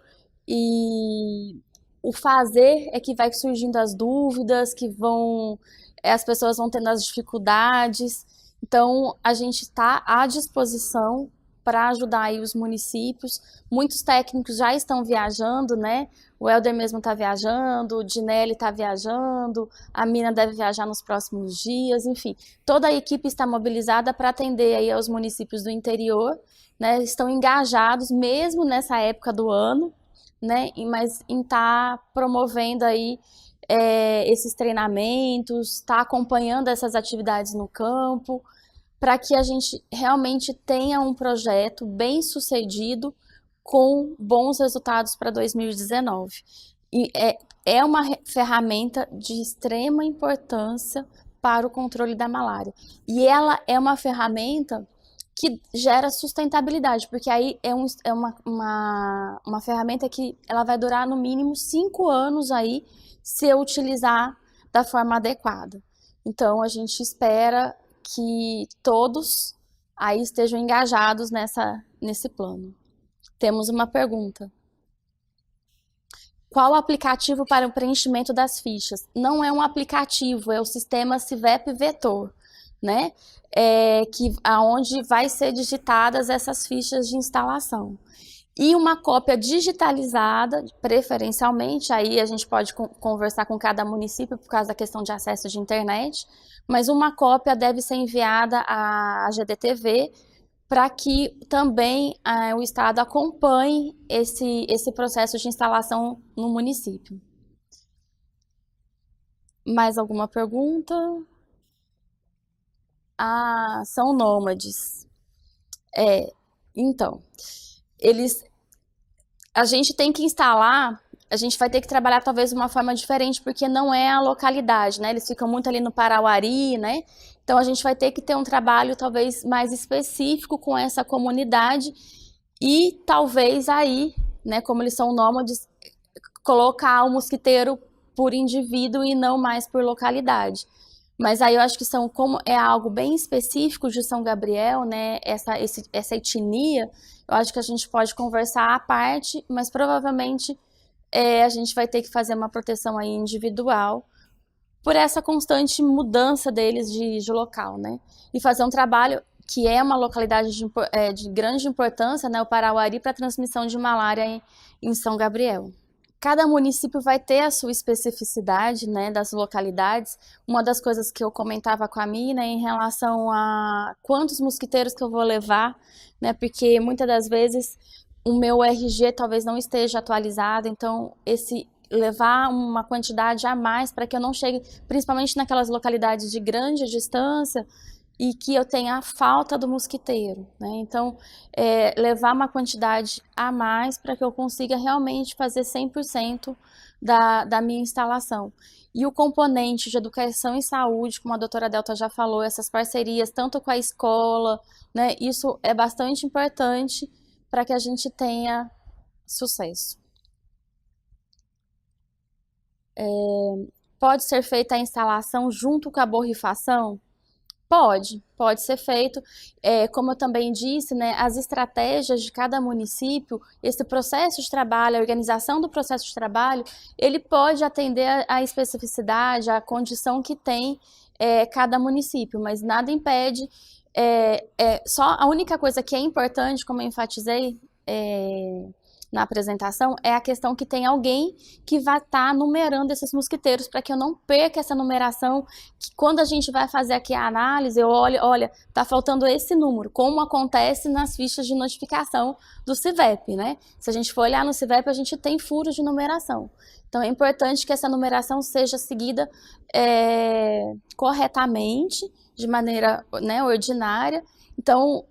e o fazer é que vai surgindo as dúvidas, que vão as pessoas vão tendo as dificuldades. Então, a gente está à disposição para ajudar aí os municípios. Muitos técnicos já estão viajando, né? O Helder mesmo está viajando, o Dinelli está viajando, a Mina deve viajar nos próximos dias, enfim. Toda a equipe está mobilizada para atender aí aos municípios do interior, né? Estão engajados mesmo nessa época do ano, né? Mas em estar promovendo aí esses treinamentos, estar acompanhando essas atividades no campo, para que a gente realmente tenha um projeto bem sucedido com bons resultados para 2019. E é uma ferramenta de extrema importância para o controle da malária. E ela é uma ferramenta que gera sustentabilidade, porque aí é uma ferramenta que ela vai durar no mínimo 5 anos aí, se eu utilizar da forma adequada. Então, a gente espera que todos aí estejam engajados nesse plano. Temos uma pergunta. Qual o aplicativo para o preenchimento das fichas? Não é um aplicativo, é o sistema CIVEP Vetor, né? Aonde vai ser digitadas essas fichas de instalação. E uma cópia digitalizada, preferencialmente, aí a gente pode conversar com cada município por causa da questão de acesso de internet, mas uma cópia deve ser enviada à GDTV para que também o Estado acompanhe esse processo de instalação no município. Mais alguma pergunta? São nômades. Então, a gente tem que instalar, a gente vai ter que trabalhar talvez de uma forma diferente, porque não é a localidade, né? Eles ficam muito ali no Parauari, né? Então, a gente vai ter que ter um trabalho talvez mais específico com essa comunidade e talvez aí, né, como eles são nômades, colocar o mosquiteiro por indivíduo e não mais por localidade. Mas aí eu acho que como é algo bem específico de São Gabriel, né, essa etnia, eu acho que a gente pode conversar à parte, mas provavelmente a gente vai ter que fazer uma proteção aí individual por essa constante mudança deles de local, né? E fazer um trabalho que é uma localidade de grande importância, né, o Parauari, para a transmissão de malária em São Gabriel. Cada município vai ter a sua especificidade, né, das localidades. Uma das coisas que eu comentava com a Mina em relação a quantos mosquiteiros que eu vou levar, né, porque muitas das vezes o meu RG talvez não esteja atualizado, então levar uma quantidade a mais para que eu não chegue, principalmente naquelas localidades de grande distância, e que eu tenha a falta do mosquiteiro, né? Então, levar uma quantidade a mais para que eu consiga realmente fazer 100% da minha instalação. E o componente de educação e saúde, como a doutora Delta já falou, essas parcerias, tanto com a escola, né? Isso é bastante importante para que a gente tenha sucesso. Pode ser feita a instalação junto com a borrifação? Pode ser feito. Como eu também disse, né, as estratégias de cada município, esse processo de trabalho, a organização do processo de trabalho, ele pode atender à especificidade, à condição que tem cada município, mas nada impede. Só a única coisa que é importante, como eu enfatizei na apresentação, é a questão que tem alguém que vai estar numerando esses mosquiteiros para que eu não perca essa numeração, que quando a gente vai fazer aqui a análise, eu olho, olha, tá faltando esse número, como acontece nas fichas de notificação do CIVEP, né? Se a gente for olhar no CIVEP, a gente tem furos de numeração. Então, é importante que essa numeração seja seguida corretamente, de maneira, né, ordinária. Então,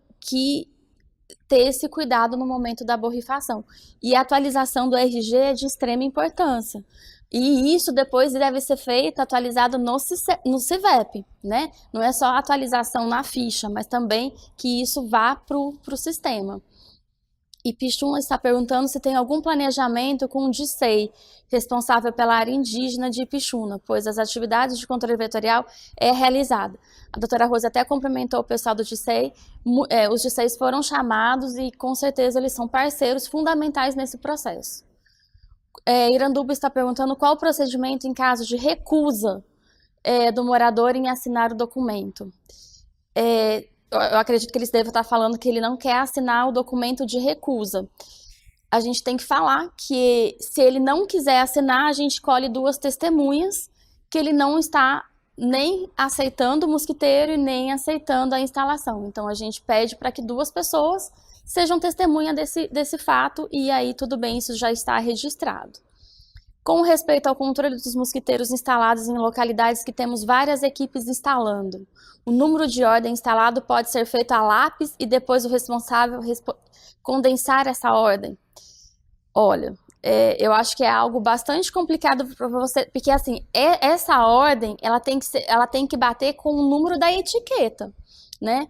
ter esse cuidado no momento da borrifação. E a atualização do RG é de extrema importância. E isso depois deve ser feito, atualizado no CIVEP, né? Não é só a atualização na ficha, mas também que isso vá para o sistema. E Pichuna está perguntando se tem algum planejamento com o DICEI, responsável pela área indígena de Pichuna, pois as atividades de controle vetorial é realizada. A doutora Rose até cumprimentou o pessoal do DICEI, os DICEIs foram chamados e com certeza eles são parceiros fundamentais nesse processo. Iranduba está perguntando qual o procedimento em caso de recusa do morador em assinar o documento. Eu acredito que eles devem estar falando que ele não quer assinar o documento de recusa. A gente tem que falar que, se ele não quiser assinar, a gente escolhe 2 testemunhas, que ele não está nem aceitando o mosquiteiro e nem aceitando a instalação. Então, a gente pede para que 2 pessoas sejam testemunha desse fato, e aí tudo bem, isso já está registrado. Com respeito ao controle dos mosquiteiros instalados em localidades que temos várias equipes instalando, o número de ordem instalado pode ser feito a lápis e depois o responsável condensar essa ordem. Olha, eu acho que é algo bastante complicado para você, porque assim, essa ordem, ela tem que bater com o número da etiqueta, né?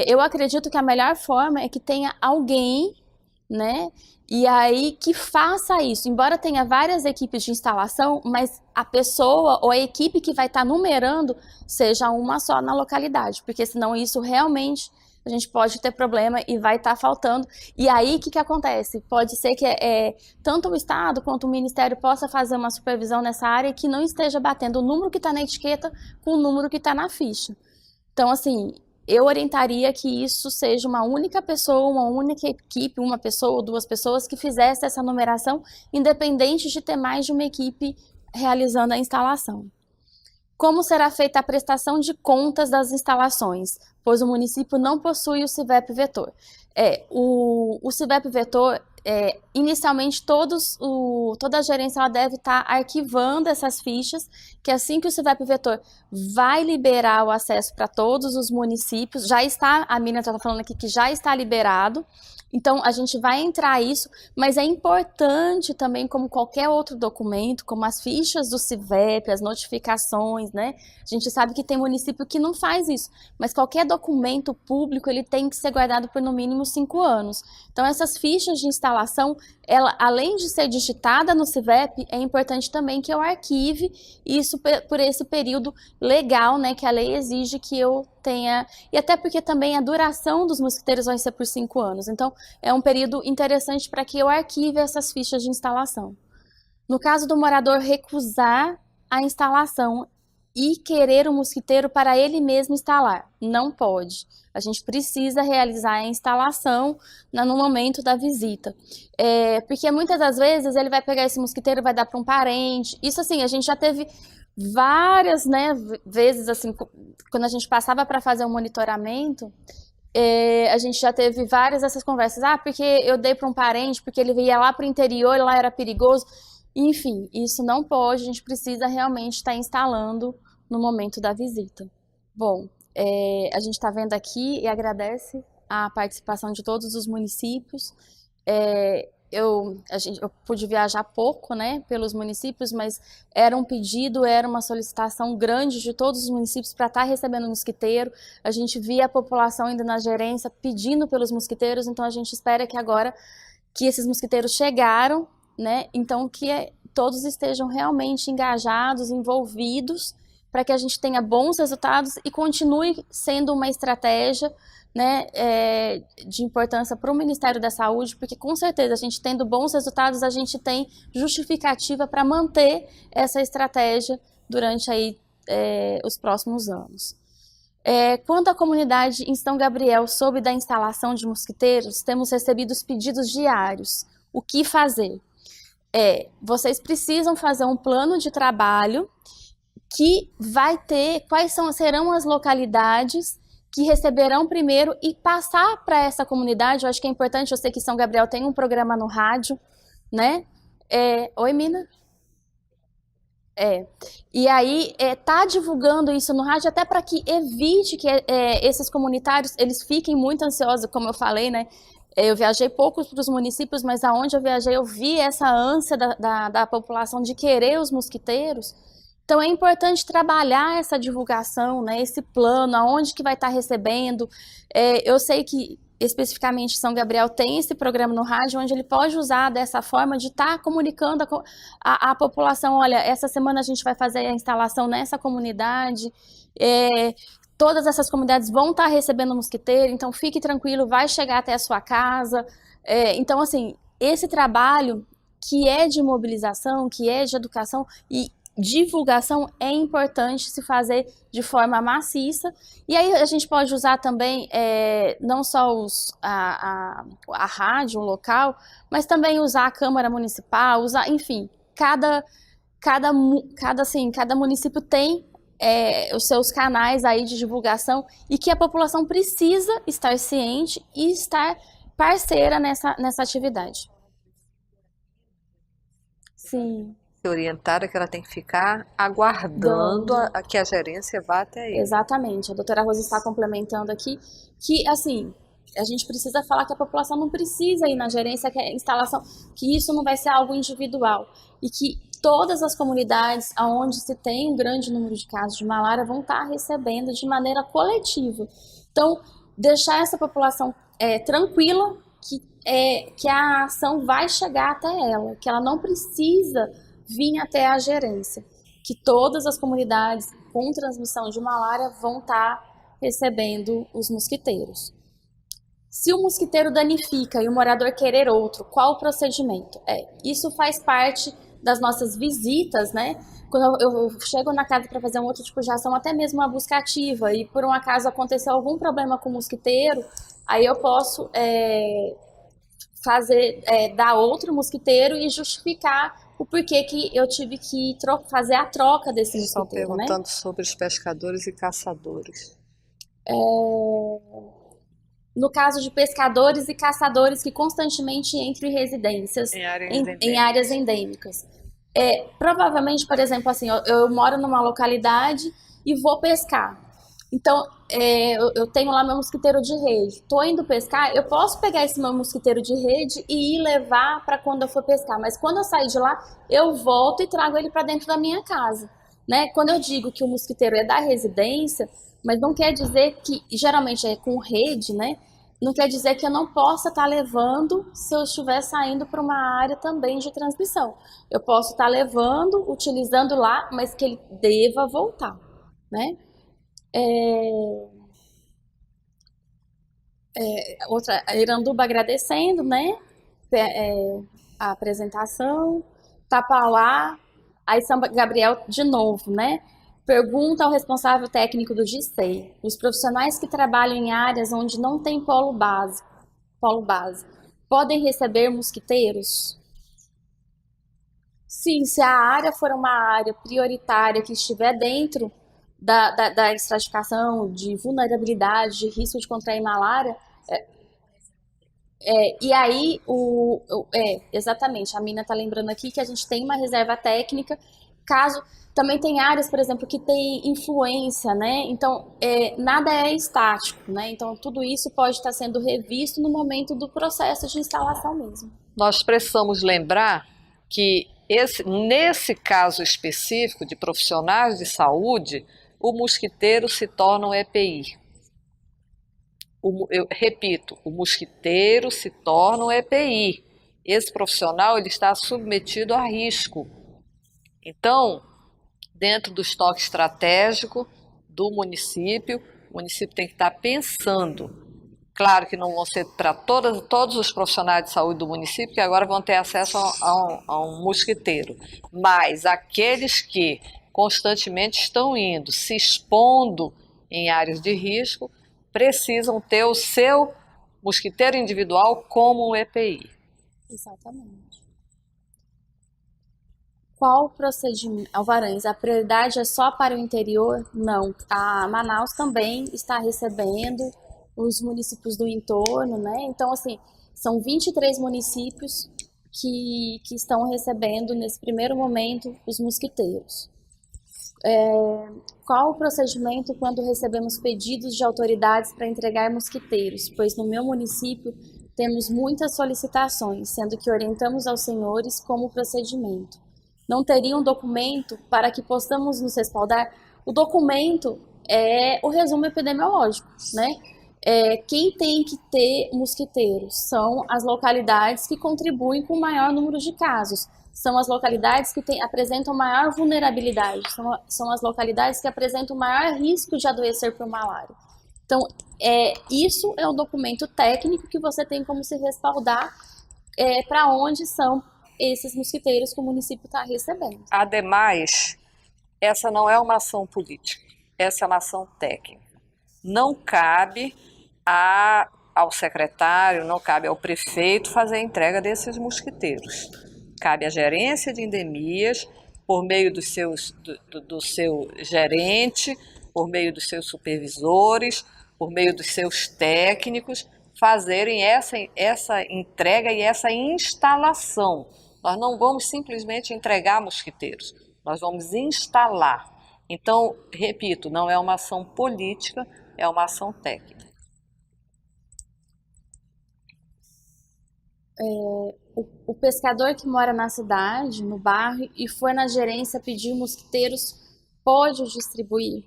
Eu acredito que a melhor forma é que tenha alguém, né, e aí que faça isso. Embora tenha várias equipes de instalação, mas a pessoa ou a equipe que vai estar numerando seja uma só na localidade, porque senão isso realmente a gente pode ter problema e vai estar faltando. E aí, o que acontece? Pode ser que tanto o Estado quanto o Ministério possa fazer uma supervisão nessa área que não esteja batendo o número que está na etiqueta com o número que está na ficha. Então, assim, eu orientaria que isso seja uma única pessoa, uma única equipe, uma pessoa ou 2 pessoas que fizesse essa numeração, independente de ter mais de uma equipe realizando a instalação. Como será feita a prestação de contas das instalações, pois o município não possui o CIVEP Vetor? O CIVEP Vetor, inicialmente toda a gerência ela deve estar arquivando essas fichas, que assim que o CIVEP Vetor vai liberar o acesso para todos os municípios, a Miriam está falando aqui que já está liberado, então a gente vai entrar isso, mas é importante também, como qualquer outro documento, como as fichas do CIVEP, as notificações, né? A gente sabe que tem município que não faz isso, mas qualquer documento público ele tem que ser guardado por no mínimo 5 anos. Então essas fichas de instalação, ela, além de ser digitada no CIVEP, é importante também que eu arquive isso por esse período legal, né, que a lei exige que eu tenha, e até porque também a duração dos mosquiteiros vai ser por 5 anos, então é um período interessante para que eu arquive essas fichas de instalação. No caso do morador recusar a instalação e querer o mosquiteiro para ele mesmo instalar, não pode. A gente precisa realizar a instalação no momento da visita. Porque muitas das vezes ele vai pegar esse mosquiteiro e vai dar para um parente. Isso assim, a gente já teve várias, né, vezes, assim, quando a gente passava para fazer um monitoramento, a gente já teve várias dessas conversas. Porque eu dei para um parente, porque ele ia lá para o interior, lá era perigoso. Enfim, isso não pode, a gente precisa realmente estar instalando no momento da visita. Bom, a gente está vendo aqui e agradece a participação de todos os municípios. Eu pude viajar pouco, né, pelos municípios, mas era um pedido, era uma solicitação grande de todos os municípios para estar recebendo mosquiteiro. A gente via a população indo na gerência pedindo pelos mosquiteiros, então a gente espera que agora que esses mosquiteiros chegaram, né, então que todos estejam realmente engajados, envolvidos, para que a gente tenha bons resultados e continue sendo uma estratégia, né, de importância para o Ministério da Saúde, porque com certeza a gente tendo bons resultados, a gente tem justificativa para manter essa estratégia durante aí, os próximos anos. Quanto à comunidade em São Gabriel soube da instalação de mosquiteiros, temos recebido os pedidos diários. O que fazer? Vocês precisam fazer um plano de trabalho que vai ter serão as localidades que receberão primeiro e passar para essa comunidade. Eu acho que é importante, eu sei que São Gabriel tem um programa no rádio, né? Oi, Mina? E aí, tá divulgando isso no rádio até para que evite que esses comunitários, eles fiquem muito ansiosos, como eu falei, né? Eu viajei pouco para os municípios, mas aonde eu viajei eu vi essa ânsia da população de querer os mosquiteiros. Então é importante trabalhar essa divulgação, né, esse plano, aonde que vai estar recebendo. Eu sei que especificamente São Gabriel tem esse programa no rádio, onde ele pode usar dessa forma de estar comunicando a população, olha, essa semana a gente vai fazer a instalação nessa comunidade, todas essas comunidades vão estar recebendo mosquiteiro, então fique tranquilo, vai chegar até a sua casa. Então, assim, esse trabalho que é de mobilização, que é de educação, e divulgação é importante se fazer de forma maciça. E aí a gente pode usar também não só a rádio local, mas também usar a Câmara Municipal, enfim, cada município tem os seus canais aí de divulgação e que a população precisa estar ciente e estar parceira nessa atividade. Sim. Orientada que ela tem que ficar aguardando a que a gerência vá até ele. Exatamente. A doutora Rosa está complementando aqui que, assim, a gente precisa falar que a população não precisa ir na gerência, que a instalação, que isso não vai ser algo individual e que todas as comunidades onde se tem um grande número de casos de malária vão estar recebendo de maneira coletiva. Então, deixar essa população tranquila que a ação vai chegar até ela, que ela não precisa vir até a gerência, que todas as comunidades com transmissão de malária vão estar recebendo os mosquiteiros. Se o mosquiteiro danifica e o morador querer outro, qual o procedimento? Isso faz parte das nossas visitas, né? Quando eu chego na casa para fazer um outro tipo de ação, até mesmo uma busca ativa, e por um acaso aconteceu algum problema com o mosquiteiro, aí eu posso dar outro mosquiteiro e justificar o porquê que eu tive que fazer a troca desse mosquiteiro, estão perguntando sobre os pescadores e caçadores. No caso de pescadores e caçadores que constantemente entram em residências em áreas endêmicas. Provavelmente, por exemplo, assim, eu moro numa localidade e vou pescar. Então, eu tenho lá meu mosquiteiro de rede. Estou indo pescar, eu posso pegar esse meu mosquiteiro de rede e ir levar para quando eu for pescar. Mas quando eu sair de lá, eu volto e trago ele para dentro da minha casa, né? Quando eu digo que o mosquiteiro é da residência, mas não quer dizer que, geralmente é com rede, né? Não quer dizer que eu não possa estar levando se eu estiver saindo para uma área também de transmissão. Eu posso estar levando, utilizando lá, mas que ele deva voltar, né? A Iranduba agradecendo, né? A apresentação. Tapauá, aí São Gabriel de novo, né? Pergunta ao responsável técnico do GICEI. Os profissionais que trabalham em áreas onde não tem polo base, podem receber mosquiteiros? Sim, se a área for uma área prioritária que estiver dentro da estratificação de vulnerabilidade, de risco de contrair malária, e aí, exatamente, a Mina está lembrando aqui que a gente tem uma reserva técnica, caso também tem áreas, por exemplo, que tem influência, né? Então, nada é estático, né? Então, tudo isso pode estar sendo revisto no momento do processo de instalação mesmo. Nós precisamos lembrar que nesse caso específico de profissionais de saúde, o mosquiteiro se torna um EPI. Eu repito, o mosquiteiro se torna um EPI. Esse profissional ele está submetido a risco. Então, dentro do estoque estratégico do município, o município tem que estar pensando. Claro que não vão ser para todos os profissionais de saúde do município que agora vão ter acesso a um mosquiteiro, mas aqueles que constantemente estão indo, se expondo em áreas de risco, precisam ter o seu mosquiteiro individual como um EPI. Exatamente. Qual o procedimento? Alvarães, a prioridade é só para o interior? Não. A Manaus também está recebendo os municípios do entorno, né? Então, assim, são 23 municípios que estão recebendo, nesse primeiro momento, os mosquiteiros. Qual o procedimento quando recebemos pedidos de autoridades para entregar mosquiteiros? Pois no meu município temos muitas solicitações, sendo que orientamos aos senhores como procedimento. Não teria um documento para que possamos nos respaldar? O documento é o resumo epidemiológico, né? Quem tem que ter mosquiteiros são as localidades que contribuem com o maior número de casos. São as localidades que apresentam maior vulnerabilidade, são as localidades que apresentam maior risco de adoecer por malária. Então, isso é um documento técnico que você tem como se respaldar para onde são esses mosquiteiros que o município está recebendo. Ademais, Essa não é uma ação política, essa é uma ação técnica. Não cabe ao secretário, não cabe ao prefeito fazer a entrega desses mosquiteiros. Cabe à gerência de endemias, por meio do seu gerente, por meio dos seus supervisores, por meio dos seus técnicos, fazerem essa entrega e essa instalação. Nós não vamos simplesmente entregar mosquiteiros, nós vamos instalar. Então, repito, não é uma ação política, é uma ação técnica. O pescador que mora na cidade, no bairro, e for na gerência pedir mosquiteiros, pode os distribuir?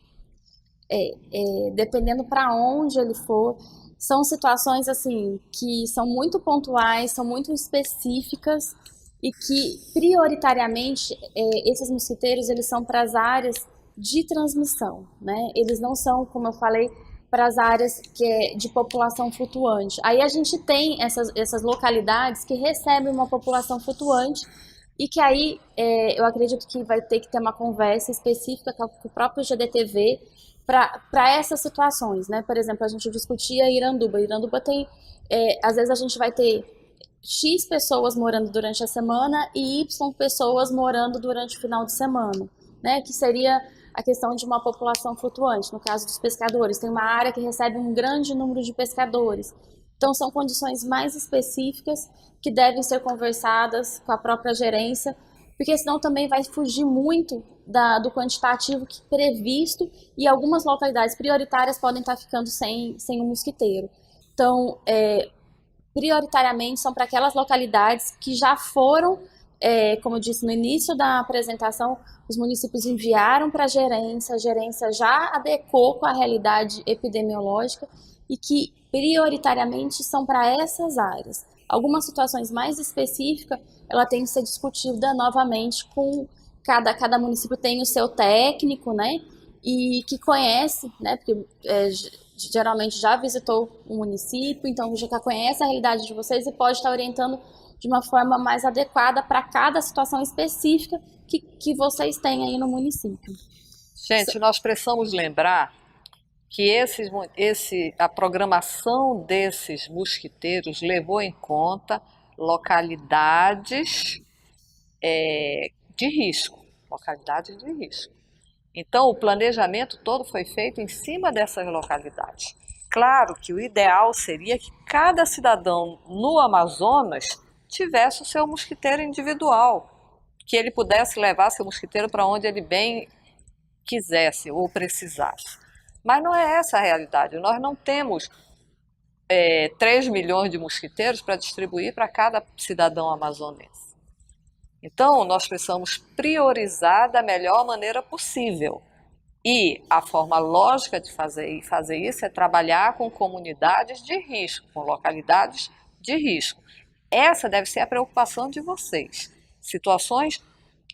Dependendo para onde ele for. São situações assim que são muito pontuais, são muito específicas e que prioritariamente esses mosquiteiros eles são para as áreas de transmissão, né? Eles não são, como eu falei, para as áreas de população flutuante. Aí a gente tem essas localidades que recebem uma população flutuante e que aí eu acredito que vai ter que ter uma conversa específica com o próprio GDTV para essas situações, né? Por exemplo, a gente discutia Iranduba. Iranduba tem, às vezes a gente vai ter X pessoas morando durante a semana e Y pessoas morando durante o final de semana, né? Que seria a questão de uma população flutuante. No caso dos pescadores, tem uma área que recebe um grande número de pescadores. Então, são condições mais específicas que devem ser conversadas com a própria gerência, porque senão também vai fugir muito do quantitativo previsto e algumas localidades prioritárias podem estar ficando sem um mosquiteiro. Então, prioritariamente são para aquelas localidades que já foram, como eu disse no início da apresentação, os municípios enviaram para a gerência já adequou com a realidade epidemiológica e que prioritariamente são para essas áreas. Algumas situações mais específicas, ela tem que ser discutida novamente com cada município tem o seu técnico, né? E que conhece, né? Porque geralmente já visitou o município, então já conhece a realidade de vocês e pode estar orientando de uma forma mais adequada para cada situação específica que vocês têm aí no município. Gente, nós precisamos lembrar que a programação desses mosquiteiros levou em conta localidades de risco, Então, o planejamento todo foi feito em cima dessas localidades. Claro que o ideal seria que cada cidadão no Amazonas tivesse o seu mosquiteiro individual, que ele pudesse levar seu mosquiteiro para onde ele bem quisesse ou precisasse. Mas não é essa a realidade. Nós não temos 3 milhões de mosquiteiros para distribuir para cada cidadão amazonense. Então, nós precisamos priorizar da melhor maneira possível. E a forma lógica de fazer isso é trabalhar com comunidades de risco, com localidades de risco. Essa deve ser a preocupação de vocês. Situações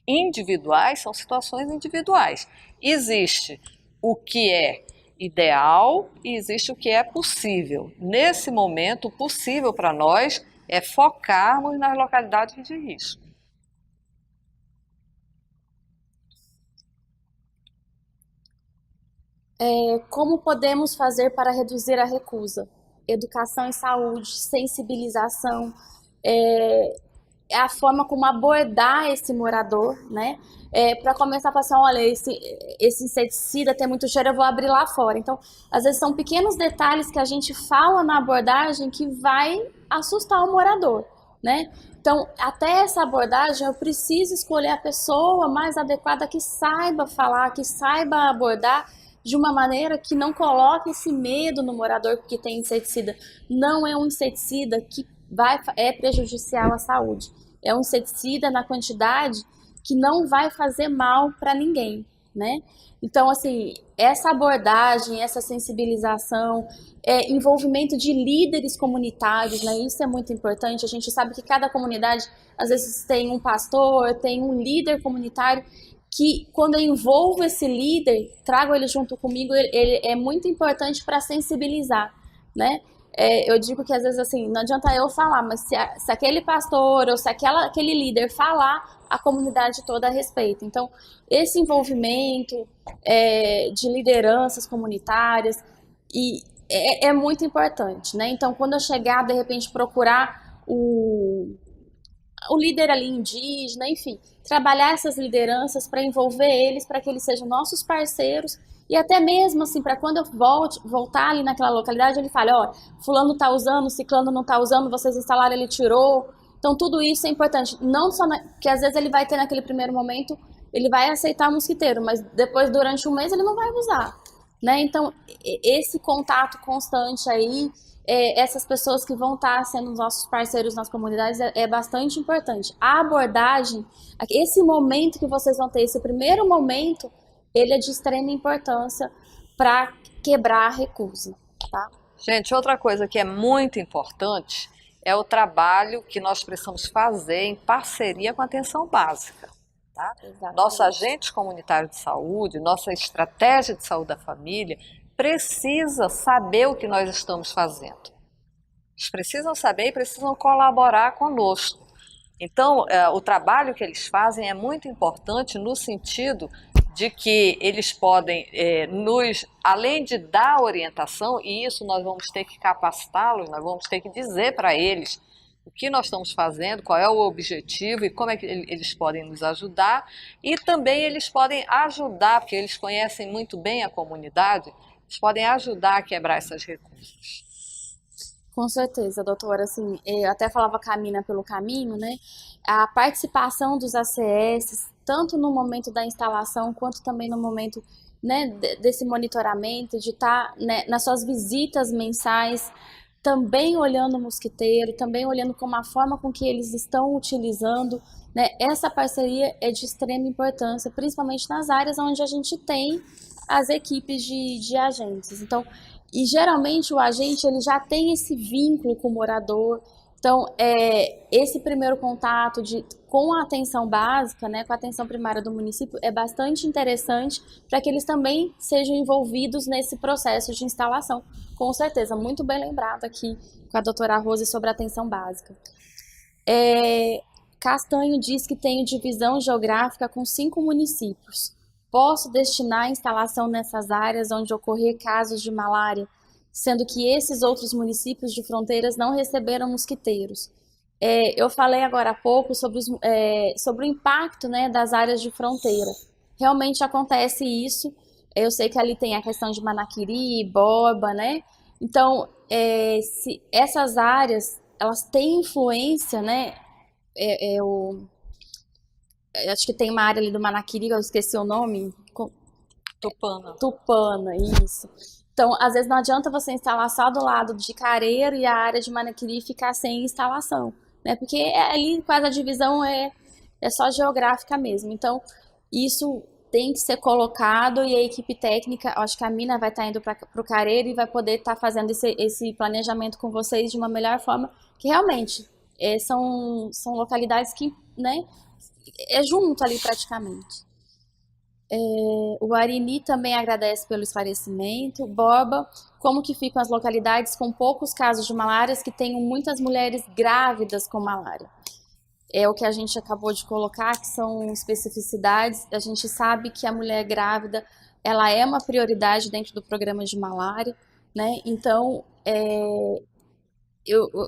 individuais são situações individuais. Existe o que é ideal e existe o que é possível. Nesse momento, o possível para nós é focarmos nas localidades de risco. Como podemos fazer para reduzir a recusa? Educação e saúde, sensibilização, é a forma como abordar esse morador, né? Para começar a passar, olha, esse inseticida tem muito cheiro, eu vou abrir lá fora. Então, às vezes são pequenos detalhes que a gente fala na abordagem que vai assustar o morador, né? Então, até essa abordagem, eu preciso escolher a pessoa mais adequada que saiba falar, que saiba abordar de uma maneira que não coloque esse medo no morador porque tem inseticida. Não é um inseticida que é prejudicial à saúde. É um inseticida na quantidade que não vai fazer mal para ninguém, né? Então, assim, essa abordagem, essa sensibilização, envolvimento de líderes comunitários, né? Isso é muito importante. A gente sabe que cada comunidade, às vezes, tem um pastor, tem um líder comunitário que, quando eu envolvo esse líder, trago ele junto comigo, ele é muito importante para sensibilizar, né? eu digo que às vezes assim, não adianta eu falar, mas se aquele pastor ou se aquele líder falar, a comunidade toda respeita. Então, esse envolvimento de lideranças comunitárias é muito importante, né? Então, quando eu chegar, de repente, procurar o líder ali indígena, enfim, trabalhar essas lideranças para envolver eles, para que eles sejam nossos parceiros e até mesmo assim, para quando eu voltar ali naquela localidade, ele fale, ó, fulano tá usando, ciclano não tá usando, vocês instalaram, ele tirou. Então tudo isso é importante, não só porque às vezes ele vai ter naquele primeiro momento, ele vai aceitar o mosquiteiro, mas depois durante um mês ele não vai usar, né? Então esse contato constante aí, essas pessoas que vão estar sendo nossos parceiros nas comunidades é bastante importante. A abordagem, esse momento que vocês vão ter, esse primeiro momento, ele é de extrema importância para quebrar a recusa, tá? Gente, outra coisa que é muito importante é o trabalho que nós precisamos fazer em parceria com a atenção básica. Tá? Nosso agente comunitário de saúde, nossa estratégia de saúde da família, precisa saber o que nós estamos fazendo. Eles precisam saber e precisam colaborar conosco. Então, o trabalho que eles fazem é muito importante no sentido de que eles podem além de dar orientação, e isso nós vamos ter que capacitá-los, nós vamos ter que dizer para eles o que nós estamos fazendo, qual é o objetivo e como é que eles podem nos ajudar, e também eles podem ajudar, porque eles conhecem muito bem a comunidade, eles podem ajudar a quebrar essas recusas. Com certeza, doutora. Assim, eu até falava caminha pelo caminho, né? A participação dos ACS, tanto no momento da instalação, quanto também no momento, né, desse monitoramento, de estar, né, nas suas visitas mensais, também olhando o mosquiteiro, também olhando como a forma com que eles estão utilizando, né? Essa parceria é de extrema importância, principalmente nas áreas onde a gente tem as equipes de agentes. Então, e geralmente o agente ele já tem esse vínculo com o morador. Então, esse primeiro contato com a atenção básica, né, com a atenção primária do município, é bastante interessante para que eles também sejam envolvidos nesse processo de instalação. Com certeza, muito bem lembrado aqui com a doutora Rose sobre a atenção básica. Castanho diz que tem divisão geográfica com 5 municípios. Posso destinar a instalação nessas áreas onde ocorrer casos de malária, sendo que esses outros municípios de fronteiras não receberam mosquiteiros. Eu falei agora há pouco sobre o impacto, né, das áreas de fronteira. Realmente acontece isso. Eu sei que ali tem a questão de Manaquiri, Borba, né? Então, se essas áreas, elas têm influência, né? Acho que tem uma área ali do Manaquiri, eu esqueci o nome. Tupana, isso. Então, às vezes não adianta você instalar só do lado de Careiro e a área de Manaquiri ficar sem instalação, né? Porque ali quase a divisão é só geográfica mesmo. Então, isso tem que ser colocado e a equipe técnica, acho que a Mina vai estar indo para o Careiro e vai poder estar fazendo esse planejamento com vocês de uma melhor forma, que realmente são localidades que, né, junto ali praticamente. O Arini também agradece pelo esclarecimento. Borba, como que ficam as localidades com poucos casos de malária que tenham muitas mulheres grávidas com malária? É o que a gente acabou de colocar, que são especificidades. A gente sabe que a mulher grávida, ela é uma prioridade dentro do programa de malária, né? Então,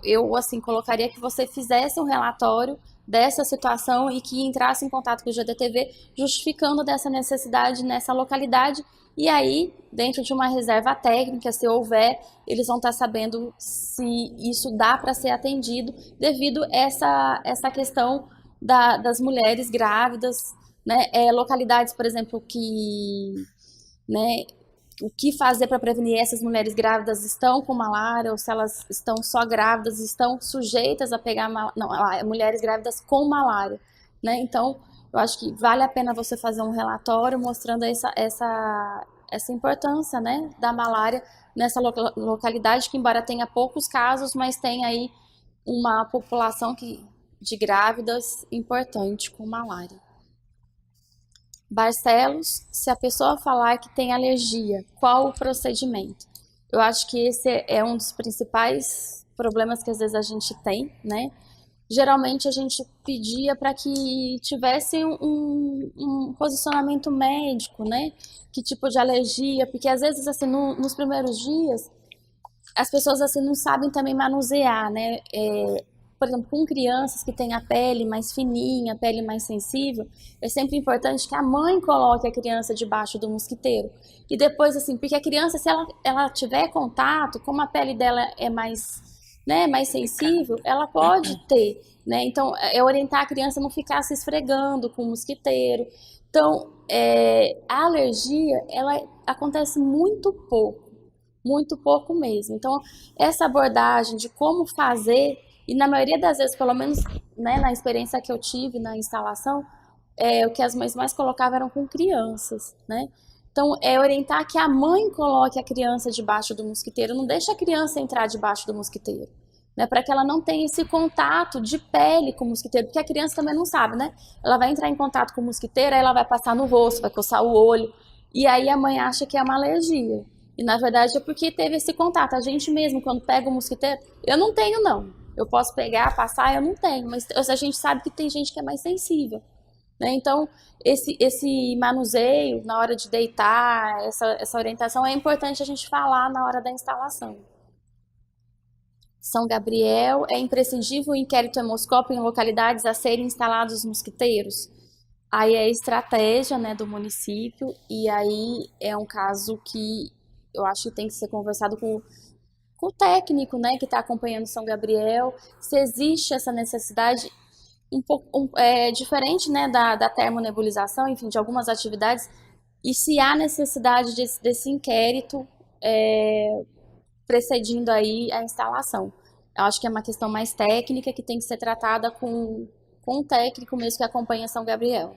eu assim, colocaria que você fizesse um relatório dessa situação e que entrasse em contato com o GDTV, justificando dessa necessidade nessa localidade, e aí, dentro de uma reserva técnica, se houver, eles vão estar sabendo se isso dá para ser atendido, devido a essa questão das mulheres grávidas, né? Localidades, por exemplo, que, né, o que fazer para prevenir essas mulheres grávidas estão com malária, ou se elas estão só grávidas, estão sujeitas a pegar mulheres grávidas com malária, né? Então, eu acho que vale a pena você fazer um relatório mostrando essa importância, né, da malária nessa localidade, que embora tenha poucos casos, mas tem aí uma população de grávidas importante com malária. Barcelos, se a pessoa falar que tem alergia, qual o procedimento? Eu acho que esse é um dos principais problemas que às vezes a gente tem, né? Geralmente a gente pedia para que tivesse um posicionamento médico, né? Que tipo de alergia, porque às vezes assim nos primeiros dias as pessoas assim não sabem também manusear, né? Por exemplo, com crianças que têm a pele mais fininha, a pele mais sensível, é sempre importante que a mãe coloque a criança debaixo do mosquiteiro. E depois, assim, porque a criança, se ela tiver contato, como a pele dela é mais, né, mais sensível, ela pode ter, né? Então, é orientar a criança a não ficar se esfregando com o mosquiteiro. Então, a alergia, ela acontece muito pouco mesmo. Então, essa abordagem de como fazer, e na maioria das vezes, pelo menos, né, na experiência que eu tive na instalação, o que as mães mais colocavam eram com crianças, né? Então, é orientar que a mãe coloque a criança debaixo do mosquiteiro, não deixa a criança entrar debaixo do mosquiteiro, né? Para que ela não tenha esse contato de pele com o mosquiteiro, porque a criança também não sabe, né? Ela vai entrar em contato com o mosquiteiro, aí ela vai passar no rosto, vai coçar o olho, e aí a mãe acha que é uma alergia. E na verdade é porque teve esse contato. A gente mesmo, quando pega o mosquiteiro, eu não tenho não. Eu posso pegar, passar, eu não tenho, mas a gente sabe que tem gente que é mais sensível, né? Então, esse manuseio na hora de deitar, essa orientação é importante a gente falar na hora da instalação. São Gabriel, é imprescindível o inquérito hemoscópio em localidades a serem instalados os mosquiteiros? Aí é a estratégia, né, do município, e aí é um caso que eu acho que tem que ser conversado com o técnico, né, que está acompanhando São Gabriel, se existe essa necessidade um pouco diferente, né, da termonebulização, enfim, de algumas atividades, e se há necessidade desse inquérito precedindo aí a instalação. Eu acho que é uma questão mais técnica que tem que ser tratada com o técnico mesmo que acompanha São Gabriel.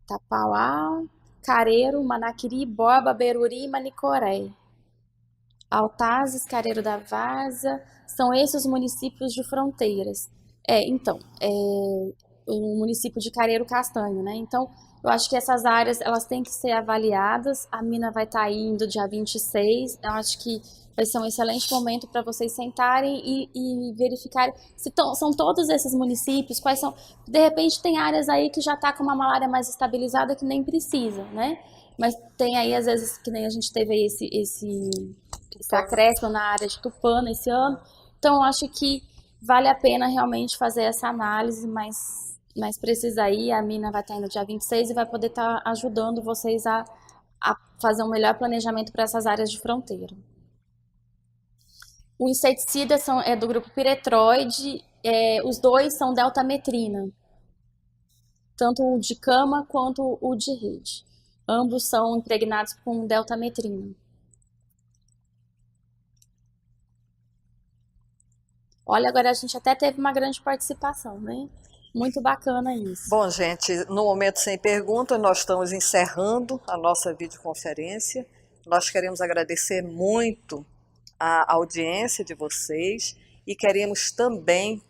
Tapauá, Careiro, Manaquiri, Borba, Beruri e Manicoré. Altazes, Careiro da Várzea, são esses os municípios de fronteiras. Então, o município de Careiro Castanho, né? Então, eu acho que essas áreas, elas têm que ser avaliadas. A mina vai estar indo dia 26, eu acho que vai ser um excelente momento para vocês sentarem e verificarem se são todos esses municípios, quais são. De repente, tem áreas aí que já está com uma malária mais estabilizada que nem precisa, né? Mas tem aí, às vezes, que nem a gente teve aí esse acréscimo na área de Tupã esse ano. Então, eu acho que vale a pena realmente fazer essa análise mais precisa aí. A mina vai estar indo dia 26 e vai poder estar ajudando vocês a fazer um melhor planejamento para essas áreas de fronteira. O inseticida é do grupo piretroide, os dois são deltametrina, tanto o de cama quanto o de rede. Ambos são impregnados com deltametrina. Olha, agora a gente até teve uma grande participação, né? Muito bacana isso. Bom, gente, no momento sem pergunta, nós estamos encerrando a nossa videoconferência. Nós queremos agradecer muito a audiência de vocês e queremos também,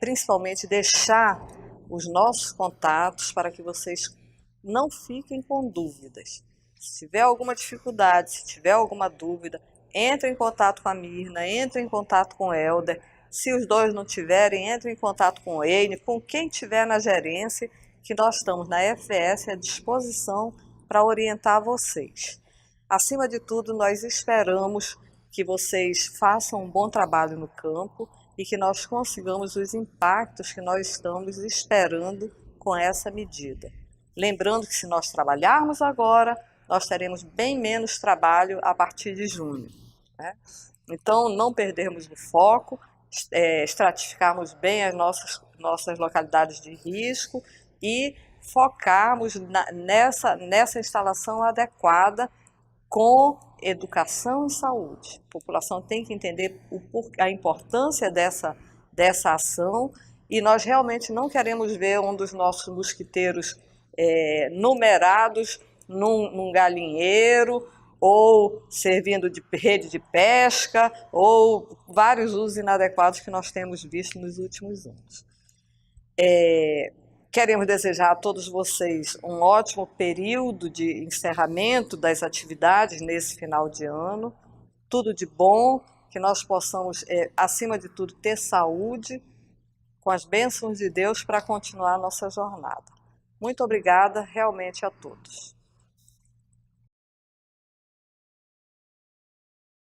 principalmente, deixar os nossos contatos para que vocês não fiquem com dúvidas. Se tiver alguma dificuldade, se tiver alguma dúvida, entre em contato com a Mirna, entre em contato com o Helder. Se os dois não tiverem, entre em contato com o Eine, com quem tiver na gerência, que nós estamos na FS à disposição para orientar vocês. Acima de tudo, nós esperamos que vocês façam um bom trabalho no campo e que nós consigamos os impactos que nós estamos esperando com essa medida. Lembrando que se nós trabalharmos agora, nós teremos bem menos trabalho a partir de junho, né? Então, não perdermos o foco, estratificarmos bem as nossas localidades de risco e focarmos nessa instalação adequada com educação e saúde. A população tem que entender a importância dessa ação e nós realmente não queremos ver um dos nossos mosquiteiros numerados num galinheiro ou servindo de rede de pesca ou vários usos inadequados que nós temos visto nos últimos anos. Queremos desejar a todos vocês um ótimo período de encerramento das atividades nesse final de ano. Tudo de bom, que nós possamos, acima de tudo, ter saúde, com as bênçãos de Deus para continuar a nossa jornada. Muito obrigada realmente a todos.